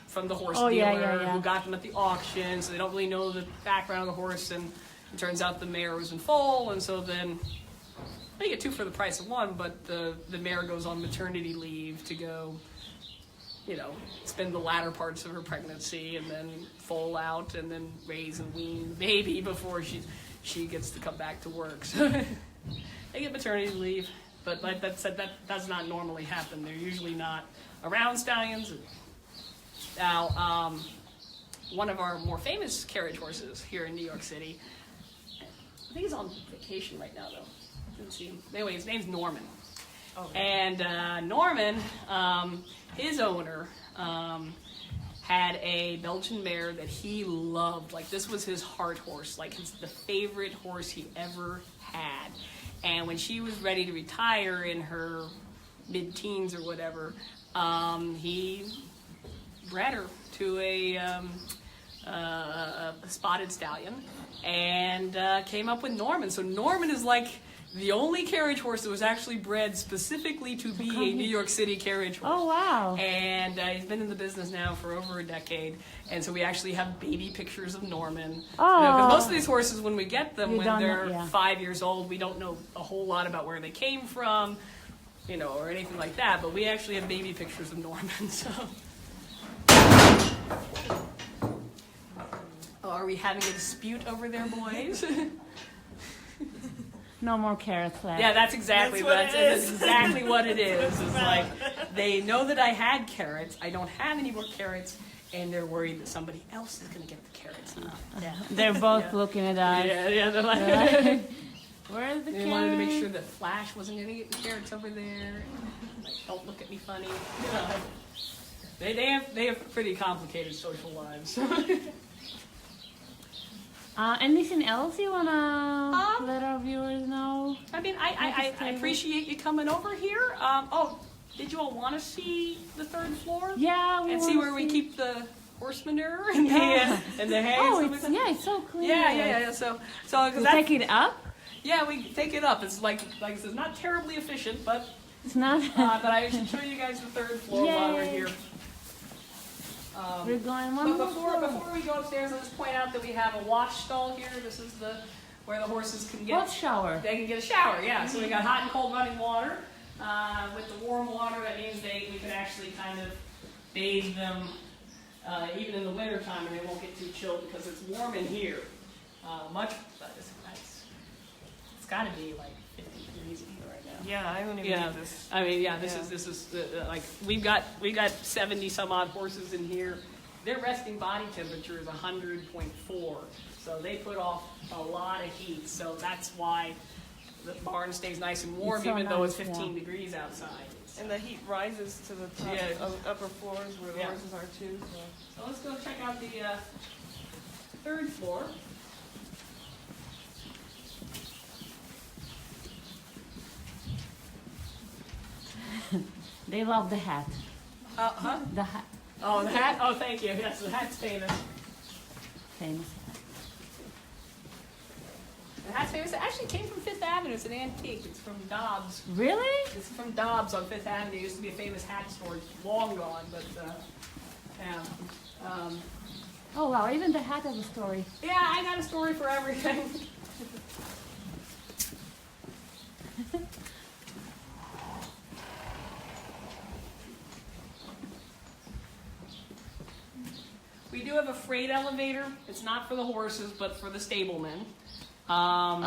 from the horse dealer yeah. who got them at the auction, so they don't really know the background of the horse, and it turns out the mare was in foal, and so then you get two for the price of one, but the mare goes on maternity leave to go, spend the latter parts of her pregnancy and then foal out and then raise and wean the baby before she gets to come back to work. So they get maternity leave, but like that said, that does not normally happen. They're usually not around stallions. Now, one of our more famous carriage horses here in New York City, I think he's on vacation right now, though. Didn't see him. Anyway, his name's Norman. Okay. And Norman, his owner, had a Belgian mare that he loved. Like, this was his heart horse, the favorite horse he ever had. And when she was ready to retire in her mid-teens or whatever, he bred her to a spotted stallion and came up with Norman. So Norman is like the only carriage horse that was actually bred specifically to be a New York City carriage horse. Oh, wow. And he's been in the business now for over a decade. And so we actually have baby pictures of Norman. Oh. 'Cause most of these horses, when we get them, You when don't know- they're yeah. 5 years old, we don't know a whole lot about where they came from, or anything like that. But we actually have baby pictures of Norman. So. Oh, are we having a dispute over there, boys? No more carrots left. Yeah, that's exactly That's what it is. exactly what it is. It's like they know that I had carrots. I don't have any more carrots, and they're worried that somebody else is going to get the carrots. Yeah. They're both Yeah. looking at us. Yeah. They're like, Where's the they carrot? wanted to make sure that Flash wasn't going to get the carrots over there. Like, don't look at me funny. They have pretty complicated social lives. Anything else you wanna let our viewers know? I mean, I appreciate you coming over here. Did you all want to see the third floor? Yeah, and see where we keep the horse manure and the hay. Oh, and it's so clean. Yeah. So we take it up. Yeah, we take it up. It's like I said, not terribly efficient, but it's not. But I should show you guys the third floor while we're here. We're going one more floor. Before we go upstairs, I'll just point out that we have a wash stall here. This is where the horses can get hot shower. They can get a shower. Yeah. So we got hot and cold running water. With the warm water, that means we can actually kind of bathe them even in the winter time, and they won't get too chilled because it's warm in here. It's got to be like 50 degrees in here right now. Yeah, I don't even get this. I mean, this is like we've got 70 some odd horses in here. Their resting body temperature is 100.4, so they put off a lot of heat. So that's why the barn stays nice and warm, even though it's 15 degrees outside. And the heat rises to the top of upper floors where the horses are too. So let's go check out the third floor. They love the hat. The hat. Oh, the hat? Oh, thank you. Yes, the hat's famous. Famous. The hat's famous. It actually came from Fifth Avenue. It's an antique. It's from Dobbs. Really? It's from Dobbs on Fifth Avenue. It used to be a famous hat store. It's long gone, but yeah. Oh wow! Even the hat has a story. Yeah, I got a story for everything. We do have a freight elevator. It's not for the horses, but for the stablemen.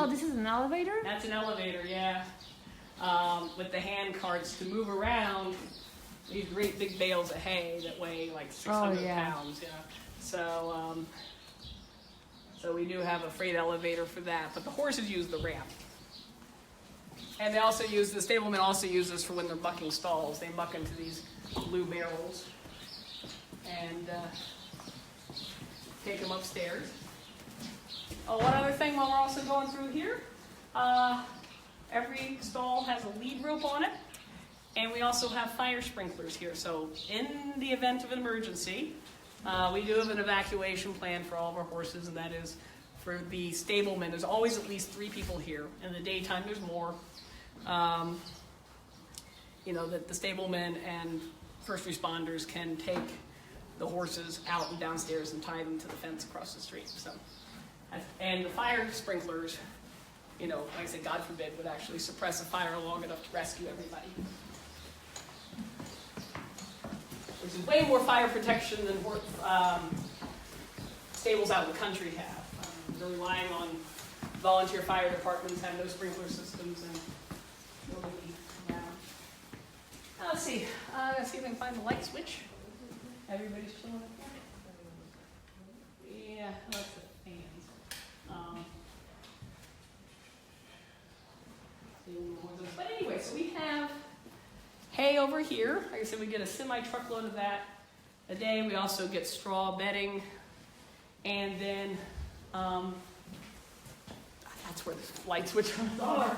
This is an elevator? That's an elevator, yeah. With the hand carts to move around these great big bales of hay that weigh like 600 pounds. Yeah. So we do have a freight elevator for that, but the horses use the ramp. And they also use, the stablemen also use this for when they're bucking stalls. They buck into these blue barrels and take them upstairs. Oh, one other thing while we're also going through here, every stall has a lead rope on it, and we also have fire sprinklers here. So in the event of an emergency, we do have an evacuation plan for all of our horses, and that is for the stablemen. There's always at least 3 people here. In the daytime, there's more. That the stablemen and first responders can take the horses out and downstairs and tie them to the fence across the street. So, and the fire sprinklers, like I said, God forbid, would actually suppress a fire long enough to rescue everybody. Which is way more fire protection than stables out in the country have. They're relying on volunteer fire departments, have no sprinkler systems, and nobody around. Now let's see. Let's see if I can find the light switch. Everybody's chilling up there? Yeah, that's the fans. But anyway, so we have hay over here. Like I said, we get a semi-truckload of that a day. We also get straw bedding. And then, that's where the light switches are.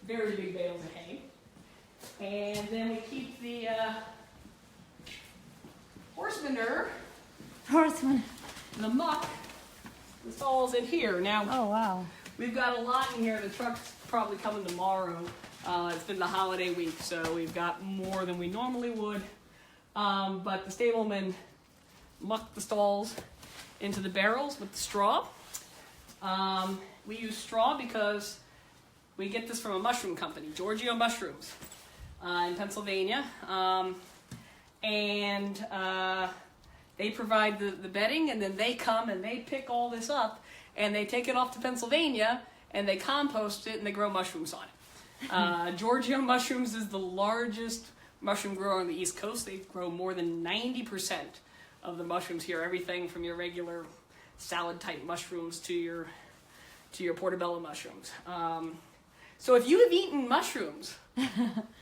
Very big bales of hay. And then we keep the horse manure, the muck, the stalls in here. Now, oh wow, we've got a lot in here. The truck's probably coming tomorrow. It's been the holiday week, so we've got more than we normally would. But the stablemen muck the stalls into the barrels with the straw. We use straw because we get this from a mushroom company, Giorgio Mushrooms, in Pennsylvania. And they provide the bedding, and then they come and they pick all this up, and they take it off to Pennsylvania, and they compost it, and they grow mushrooms on it. Giorgio Mushrooms is the largest mushroom grower on the East Coast. They grow more than 90% of the mushrooms here, everything from your regular salad-type mushrooms to your to your portobello mushrooms. So if you have eaten mushrooms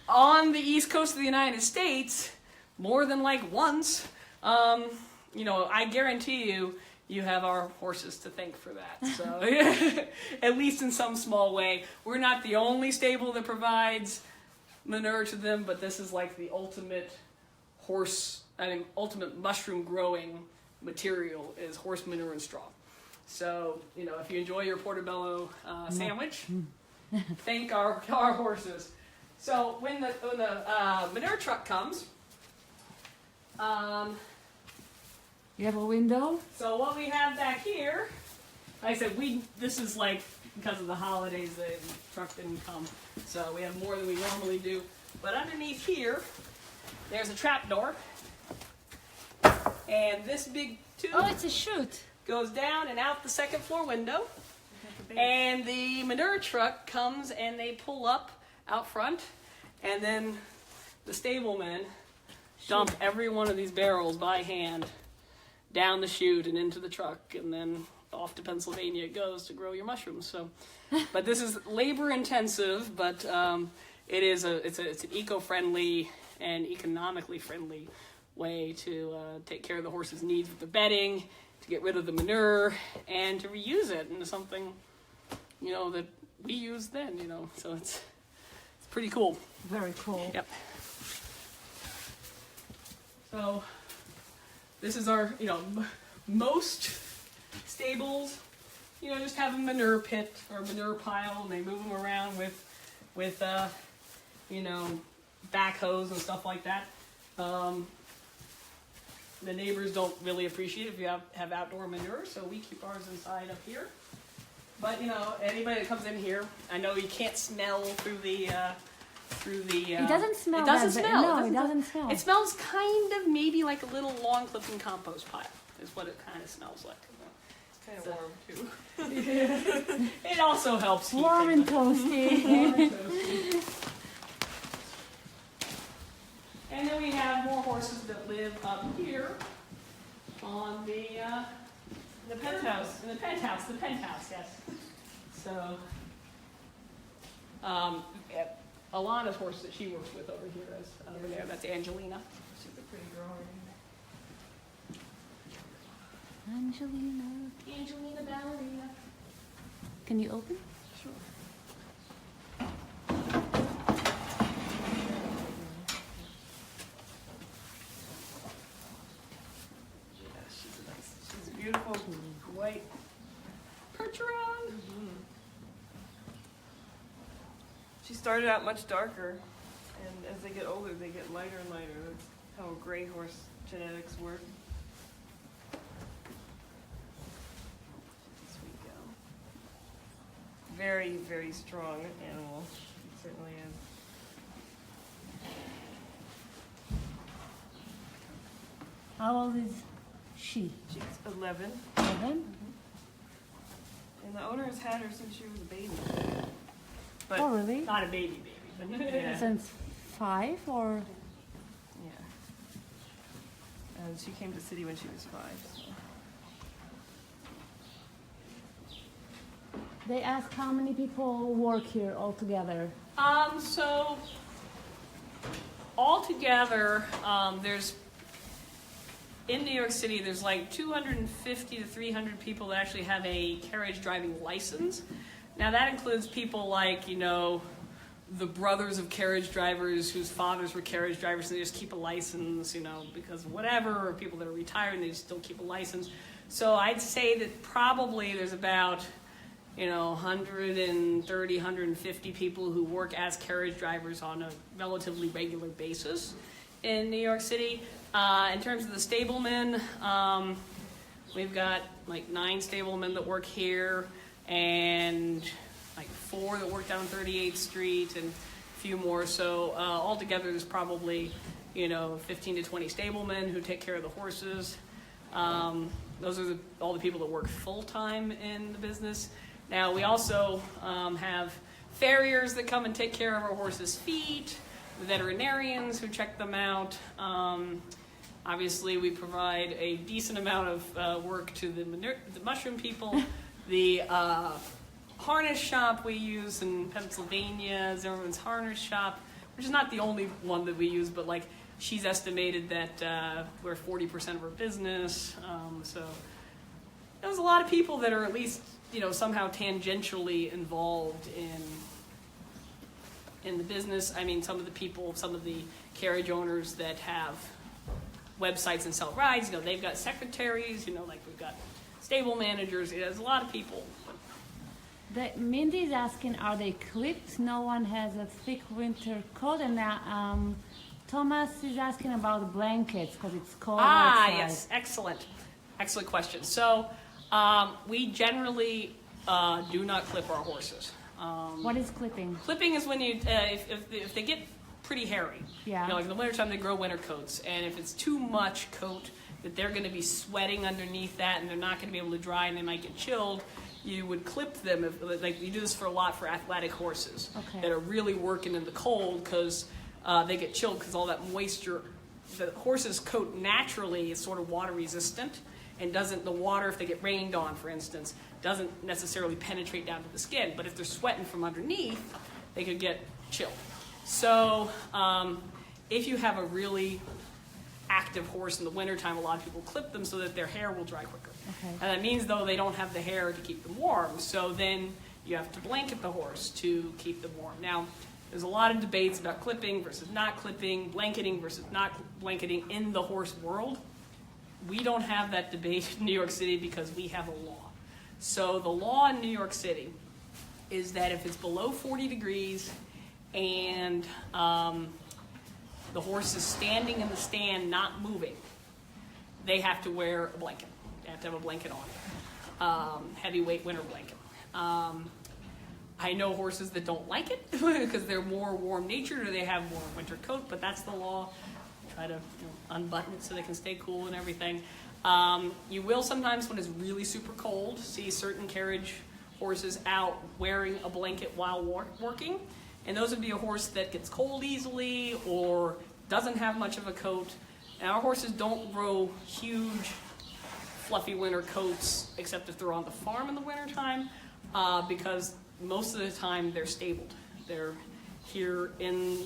on the East Coast of the United States more than like once, I guarantee you have our horses to thank for that. So at least in some small way. We're not the only stable that provides manure to them, but this is like the ultimate ultimate mushroom growing material is horse manure and straw. So, if you enjoy your portobello sandwich, thank our horses. So when the manure truck comes, You have a window? so what we have back here, like I said, this is like because of the holidays, the truck didn't come, so we have more than we normally do. But underneath here, there's a trap door, and this big tube Oh, it's a chute. goes down and out the second floor window. And the manure truck comes and they pull up out front, and then the stablemen dump every one of these barrels by hand down the chute and into the truck, and then off to Pennsylvania it goes to grow your mushrooms. So, but this is labor intensive, but it's an eco-friendly and economically friendly way to take care of the horse's needs with the bedding, to get rid of the manure, and to reuse it into something that we use then, so it's pretty cool. Very cool. Yep. So this is our, most stables, just have a manure pit or a manure pile, and they move them around with backhoes and stuff like that. The neighbors don't really appreciate it if you have outdoor manure, so we keep ours inside up here. But anybody that comes in here, I know you can't smell through the. It doesn't smell. It doesn't smell. No, it doesn't smell. It smells kind of maybe like a little lawn clipping compost pile. Is what it kind of smells like. It's kind of warm too. It also helps heat Warm and things. toasty. Warm and toasty. And then we have more horses that live up here on the penthouse. In the penthouse, yes. So, Alanna's horse that she works with over here is over there. That's Angelina. She's a pretty girl. Angelina Ballerina. Can you open? Sure. She's a beautiful white Percheron. She started out much darker, and as they get older, they get lighter and lighter. That's how gray horse genetics work. Sweet gal. Very, very strong animal. It certainly is. How old is she? She's 11, 11? and the owner has had her since she was a baby. But Oh, really? Not a baby, but yeah, Since 5 or? yeah. And she came to City when she was 5. So. They ask how many people work here altogether. So altogether, there's in New York City, there's like 250 to 300 people that actually have a carriage driving license. Now that includes people like, the brothers of carriage drivers whose fathers were carriage drivers and they just keep a license, because of whatever, or people that are retired and they still keep a license. So I'd say that probably there's about 130, 150 people who work as carriage drivers on a relatively regular basis in New York City. In terms of the stablemen, we've got like 9 stablemen that work here and like 4 that work down 38th Street and a few more. So altogether there's probably 15 to 20 stablemen who take care of the horses. Those are all the people that work full-time in the business. Now, we also have farriers that come and take care of our horses' feet, veterinarians who check them out. Obviously, we provide a decent amount of work to the mushroom people. The harness shop we use in Pennsylvania, Zimmerman's Harness Shop, which is not the only one that we use, but like she's estimated that we're 40% of her business. So there's a lot of people that are at least, somehow tangentially involved in the business. I mean, some of the carriage owners that have websites and sell rides, they've got secretaries, like we've got stable managers. There's a lot of people. Mindy's asking, are they clipped? No one has a thick winter coat. And Thomas is asking about the blankets because it's cold outside. Yes, excellent question. So we generally do not clip our horses. What is clipping? Clipping is when if they get pretty hairy. Yeah. Like in the wintertime, they grow winter coats, and if it's too much coat that they're going to be sweating underneath that, and they're not going to be able to dry, and they might get chilled, you would clip them. You do this for a lot for athletic horses that are really working in the cold because they get chilled because all that moisture. The horse's coat naturally is sort of water resistant, and the water, if they get rained on, for instance, doesn't necessarily penetrate down to the skin. But if they're sweating from underneath, they could get chilled. So if you have a really active horse in the wintertime, a lot of people clip them so that their hair will dry quicker. Okay. And that means, though, they don't have the hair to keep them warm. So then you have to blanket the horse to keep them warm. Now, there's a lot of debates about clipping versus not clipping, blanketing versus not blanketing in the horse world. We don't have that debate in New York City because we have a law. So the law in New York City is that if it's below 40 degrees and the horse is standing in the stand not moving, they have to wear a blanket. They have to have a blanket on, heavyweight winter blanket. I know horses that don't like it because they're more warm-natured or they have more winter coat, but that's the law. Try to unbutton it so they can stay cool and everything. You will sometimes, when it's really super cold, see certain carriage horses out wearing a blanket while working. And those would be a horse that gets cold easily or doesn't have much of a coat. And our horses don't grow huge, fluffy winter coats, except if they're on the farm in the wintertime, because most of the time they're stabled. They're here in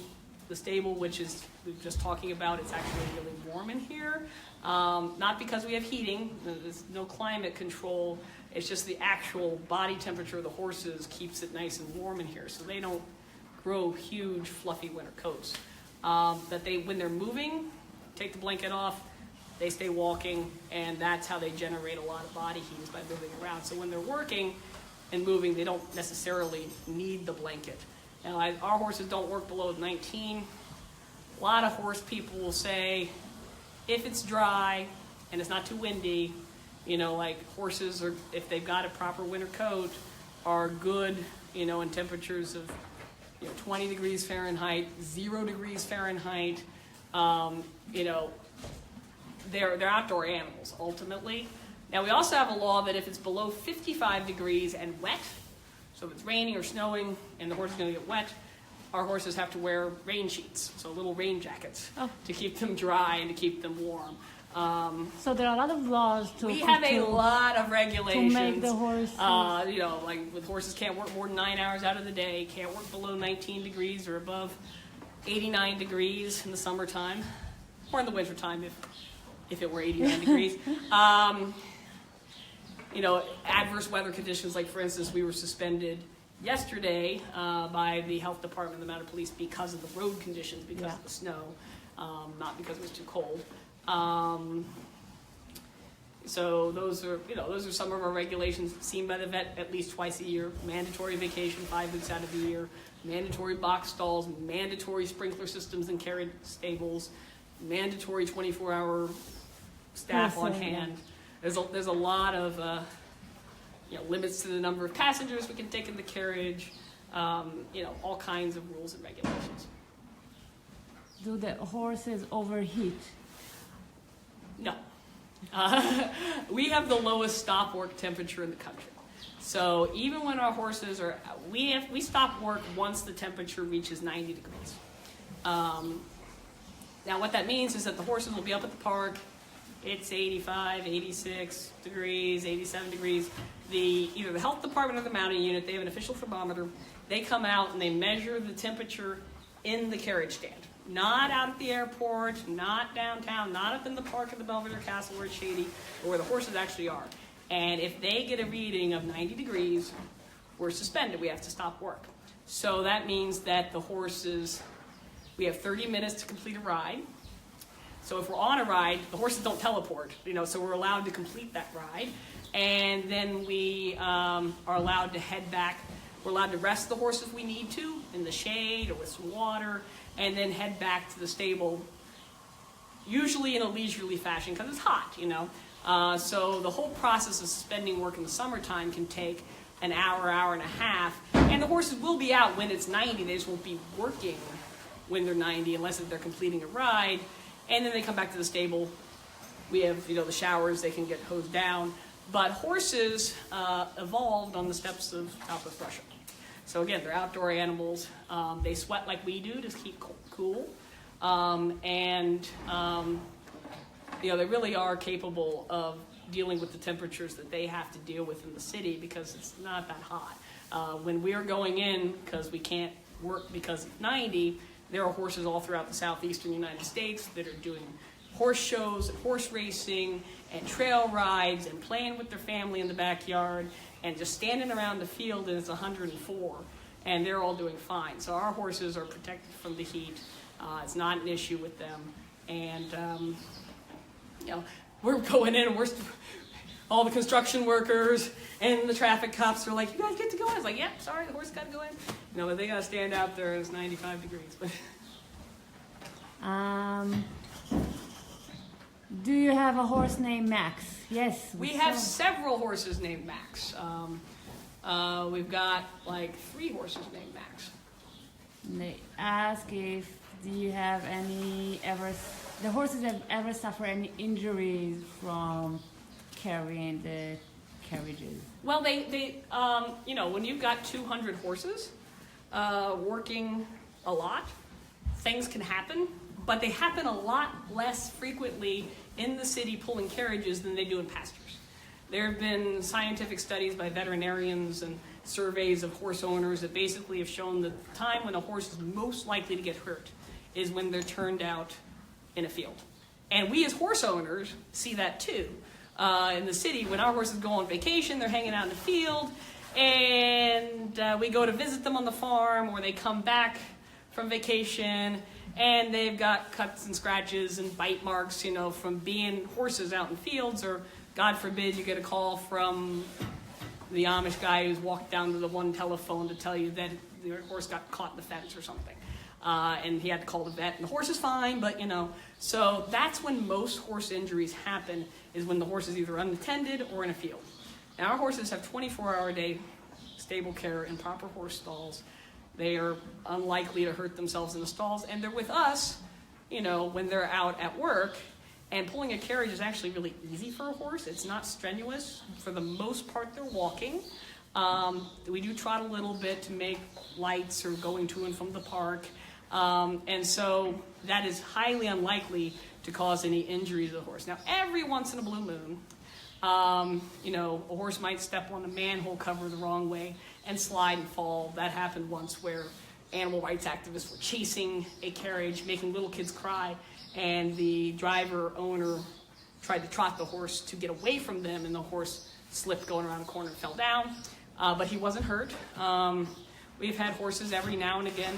the stable, which is, we were just talking about, it's actually really warm in here. Not because we have heating, there's no climate control, it's just the actual body temperature of the horses keeps it nice and warm in here, so they don't grow huge, fluffy winter coats. When they're moving, take the blanket off, they stay walking, and that's how they generate a lot of body heat, is by moving around. So when they're working and moving, they don't necessarily need the blanket. Now, our horses don't work below 19. A lot of horse people will say, if it's dry and it's not too windy, like horses are, if they've got a proper winter coat, are good, in temperatures of 20 degrees Fahrenheit, 0 degrees Fahrenheit. They're outdoor animals ultimately. Now we also have a law that if it's below 55 degrees and wet, so if it's raining or snowing and the horse is going to get wet, our horses have to wear rain sheets, so little rain jackets, to keep them dry and to keep them warm. So there are a lot of laws we have a lot of regulations to make the horse. Like with horses can't work more than 9 hours out of the day, can't work below 19 degrees or above 89 degrees in the summertime, or in the wintertime if it were 89 degrees. Adverse weather conditions, like for instance, we were suspended yesterday by the health department and the Mounted Police because of the road conditions, because of the snow, not because it was too cold. So those are some of our regulations seen by the vet at least twice a year. Mandatory vacation 5 weeks out of the year, mandatory box stalls, mandatory sprinkler systems in carriage stables, mandatory 24-hour staff on hand. There's a lot of limits to the number of passengers we can take in the carriage. All kinds of rules and regulations. Do the horses overheat? No. We have the lowest stop work temperature in the country. So even when our horses are, we stop work once the temperature reaches 90 degrees. Now what that means is that the horses will be up at the park, it's 85, 86 degrees, 87 degrees, either the health department or the mounting unit, they have an official thermometer. They come out and they measure the temperature in the carriage stand. Not out at the airport, not downtown, not up in the park of the Belvedere Castle where it's shady, or where the horses actually are. And if they get a reading of 90 degrees, we're suspended. We have to stop work. So that means that the horses, we have 30 minutes to complete a ride. So if we're on a ride, the horses don't teleport, so we're allowed to complete that ride. And then we are allowed to head back. We're allowed to rest the horses if we need to in the shade or with some water, and then head back to the stable, usually in a leisurely fashion because it's hot, So the whole process of suspending work in the summertime can take an hour, hour and a half. And the horses will be out when it's 90. They just won't be working when they're 90 unless they're completing a ride. And then they come back to the stable. We have, the showers, they can get hosed down. But horses evolved on the steppes of Southwest Russia. So again, they're outdoor animals. They sweat like we do to keep cool. They really are capable of dealing with the temperatures that they have to deal with in the city because it's not that hot. When we are going in, because we can't work because it's 90, there are horses all throughout the southeastern United States that are doing horse shows and horse racing and trail rides and playing with their family in the backyard and just standing around the field and it's 104 and they're all doing fine. So our horses are protected from the heat. It's not an issue with them. And, we're going in and all the construction workers and the traffic cops are like, you guys get to go in. I was like, yeah, sorry, the horse got to go in. But they got to stand out there. It's 95 degrees. Do you have a horse named Max? Yes. We have several horses named Max. We've got like 3 horses named Max. They ask if the horses have ever suffered any injuries from carrying the carriages. Well, they when you've got 200 horses working a lot, things can happen, but they happen a lot less frequently in the city pulling carriages than they do in pastures. There have been scientific studies by veterinarians and surveys of horse owners that basically have shown that the time when a horse is most likely to get hurt is when they're turned out in a field. And we as horse owners see that too. In the city, when our horses go on vacation, they're hanging out in the field, and we go to visit them on the farm, or they come back from vacation, and they've got cuts and scratches and bite marks, from being horses out in fields, or God forbid you get a call from the Amish guy who's walked down to the one telephone to tell you that your horse got caught in the fence or something. And he had to call the vet, and the horse is fine, but so that's when most horse injuries happen, is when the horse is either unattended or in a field. Now our horses have 24-hour-a-day stable care in proper horse stalls. They are unlikely to hurt themselves in the stalls, and they're with us, when they're out at work. And pulling a carriage is actually really easy for a horse. It's not strenuous. For the most part, they're walking. We do trot a little bit to make lights or going to and from the park. And so that is highly unlikely to cause any injury to the horse. Now, every once in a blue moon, a horse might step on a manhole cover the wrong way and slide and fall. That happened once where animal rights activists were chasing a carriage, making little kids cry, and the driver owner tried to trot the horse to get away from them, and the horse slipped going around a corner and fell down. But he wasn't hurt. We've had horses every now and again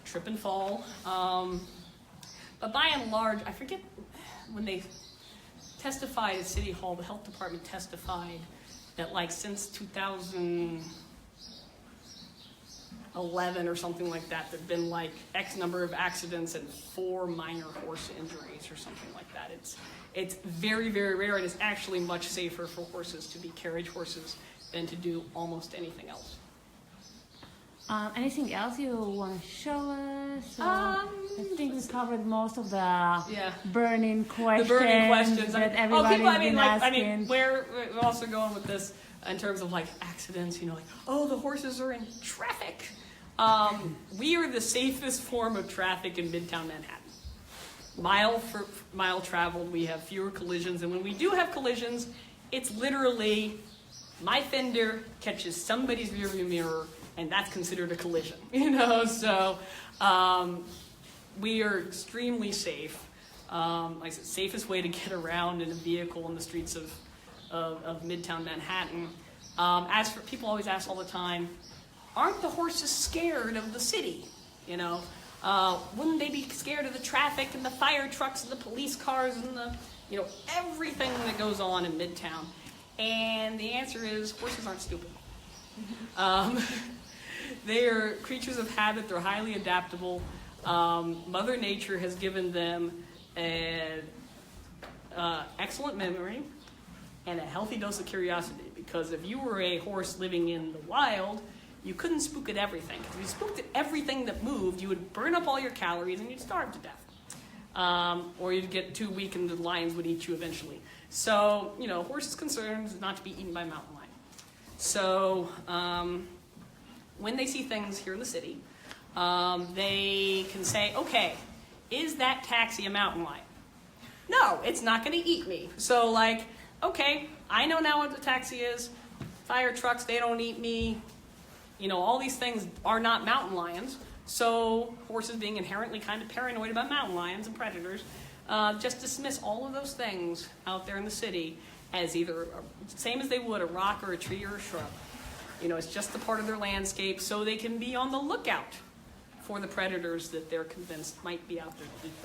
trip and fall. But by and large, I forget when they testified at City Hall, the health department testified that since 2011 or something like that, there've been X number of accidents and 4 minor horse injuries or something like that. It's very, very rare, and it's actually much safer for horses to be carriage horses than to do almost anything else. Anything else you want to show us? I think we covered most of the burning questions. The burning questions that everybody's been asking. We're also going with this in terms of accidents. The horses are in traffic. We are the safest form of traffic in Midtown Manhattan. Mile for mile traveled, we have fewer collisions, and when we do have collisions, it's literally my fender catches somebody's rearview mirror, and that's considered a collision, you know? So we are extremely safe. Like I said, safest way to get around in a vehicle in the streets of Midtown Manhattan. As for people always ask all the time, aren't the horses scared of the city? You know, wouldn't they be scared of the traffic and the fire trucks and the police cars and the, you know, everything that goes on in Midtown? And the answer is horses aren't stupid. They are creatures of habit. They're highly adaptable. Mother Nature has given them an excellent memory and a healthy dose of curiosity, because if you were a horse living in the wild, you couldn't spook at everything. If you spooked at everything that moved, you would burn up all your calories and you'd starve to death. Or you'd get too weak and the lions would eat you eventually. So, you know, horses' concern is not to be eaten by a mountain lion. So, when they see things here in the city, they can say, okay, is that taxi a mountain lion? No, it's not going to eat me. So, like, okay, I know now what the taxi is. Fire trucks, they don't eat me. You know, all these things are not mountain lions. So horses, being inherently kind of paranoid about mountain lions and predators, just dismiss all of those things out there in the city as either same as they would a rock or a tree or a shrub. You know, it's just a part of their landscape, so they can be on the lookout for the predators that they're convinced might be out there to eat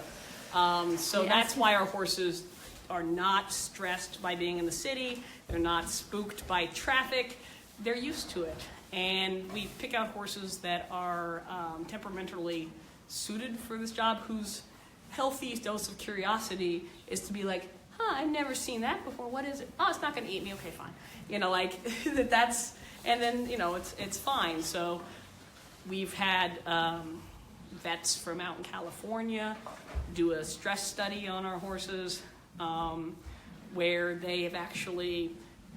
them. So that's why our horses are not stressed by being in the city. They're not spooked by traffic. They're used to it. And we pick out horses that are temperamentally suited for this job, whose healthy dose of curiosity is to be like, I've never seen that before. What is it? Oh, it's not going to eat me. Okay, fine. You know, like that's, and then, you know, it's fine. So we've had vets from out in California do a stress study on our horses, where they have actually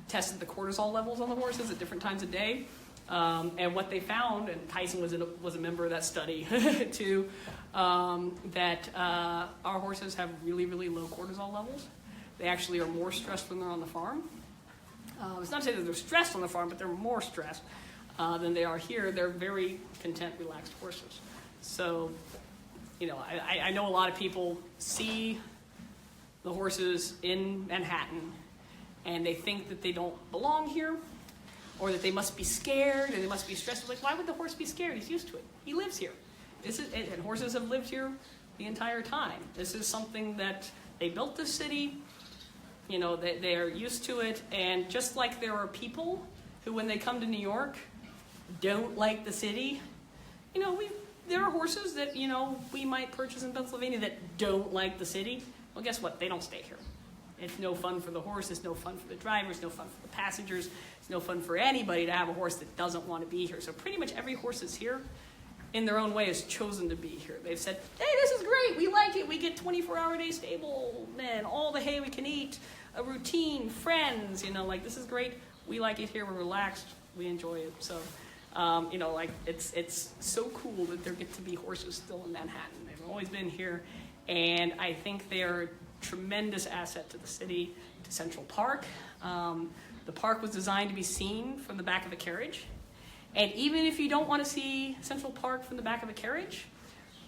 tested the cortisol levels on the horses at different times of day. And what they found, and Tyson was a member of that study too, that our horses have really, really low cortisol levels. They actually are more stressed when they're on the farm. It's not to say that they're stressed on the farm, but they're more stressed than they are here. They're very content, relaxed horses. So, you know, I know a lot of people see the horses in Manhattan and they think that they don't belong here, or that they must be scared and they must be stressed. Like, why would the horse be scared? He's used to it. He lives here. And horses have lived here the entire time. This is something that they built this city. You know, they are used to it. And just like there are people who, when they come to New York, don't like the city, you know, there are horses that, you know, we might purchase in Pennsylvania that don't like the city. Well, guess what? They don't stay here. It's no fun for the horse. It's no fun for the driver. It's no fun for the passengers. It's no fun for anybody to have a horse that doesn't want to be here. So pretty much every horse that's here, in their own way, has chosen to be here. They've said, hey, this is great. We like it. We get 24-hour-a-day stable, man, all the hay we can eat, a routine, friends, you know, like, this is great. We like it here. We're relaxed. We enjoy it. So, you know, like, it's so cool that there get to be horses still in Manhattan. They've always been here. And I think they're a tremendous asset to the city, to Central Park. The park was designed to be seen from the back of a carriage. And even if you don't want to see Central Park from the back of a carriage,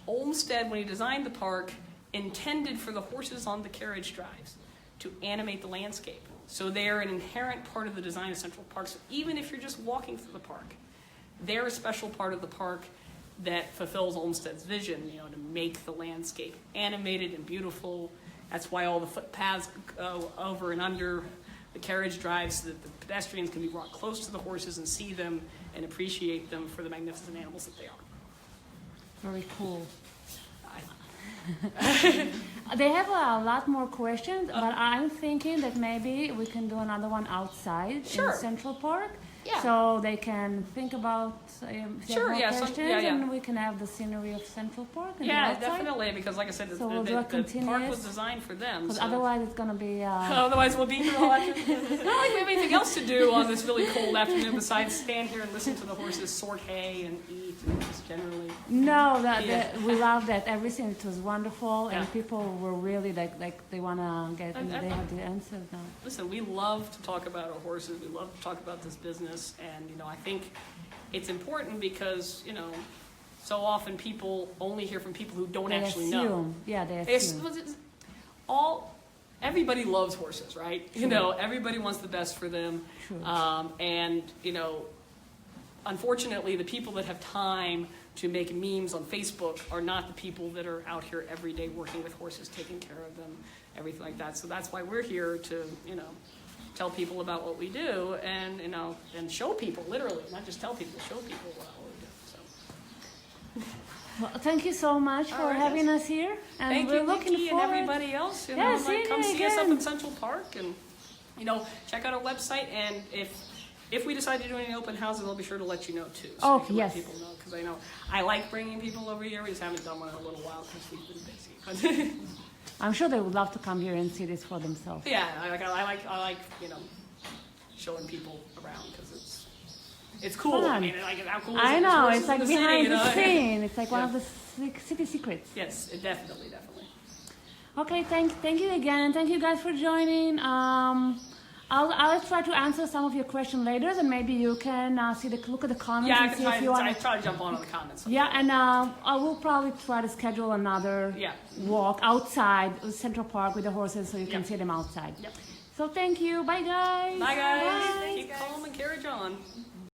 Olmsted, when he designed the park, intended for the horses on the carriage drives to animate the landscape. So they're an inherent part of the design of Central Park. So even if you're just walking through the park, they're a special part of the park that fulfills Olmsted's vision, you know, to make the landscape animated and beautiful. That's why all the footpaths go over and under the carriage drives, so that the pedestrians can be brought close to the horses and see them and appreciate them for the magnificent animals that they are. Very cool. They have a lot more questions, but I'm thinking that maybe we can do another one outside in Central Park. Yeah. so they can think about if they Sure, have yeah, more some- questions, yeah, yeah. and we can have the scenery of Central Park and the Yeah, outside. definitely, because like I said, So we'll do a the park continuous, was designed for them. Because So. otherwise it's gonna be. Otherwise, we'll be here all afternoon. It's not like we have anything else to do on this really cold afternoon besides stand here and listen to the horses sort hay and eat and just generally. No, Yeah. we loved that. Everything, it was wonderful, and Yeah. people were really like they wanna get. And- they have the answers now. Listen, we love to talk about our horses. We love to talk about this business, and I think it's important because so often people only hear from people who don't They actually assume. know. Yeah, they It's, assume. everybody loves horses, right? Everybody wants the best for them. True. And unfortunately, the people that have time to make memes on Facebook are not the people that are out here every day working with horses, taking care of them, everything like that. So that's why we're here to, tell people about what we do and, and show people, literally, not just tell people, show people what we do. So. Well, thank you so much for right, having us here, and Thank we're you, looking Nikki, and forward. everybody else. Yeah, see come you see us up again. in Central Park, and check out our website. And if we decide to do any open houses, I'll be sure to let you know too. So Oh, you can yes. let people know, because I know I like bringing people over here. We just haven't done one in a little while because we've been busy. I'm sure they would love to come here and see this for themselves. Yeah, I like showing people around because it's cool. Fun. I mean, how cool is I it? know, There's it's horses in like the behind city, the scene. It's like one Yeah. of the city secrets. Yes, definitely. Okay, thank you again, and thank you guys for joining. I'll try to answer some of your questions later, then maybe you can look at the comments Yeah, I and can see try. if you want I try to jump on the comments. Yeah, and I will probably try to schedule another Yeah. walk outside Central Park with the horses so you can Yep. see them outside. Yep. So thank you. Bye, guys. Bye, guys. Bye. Keep calm and carriage on.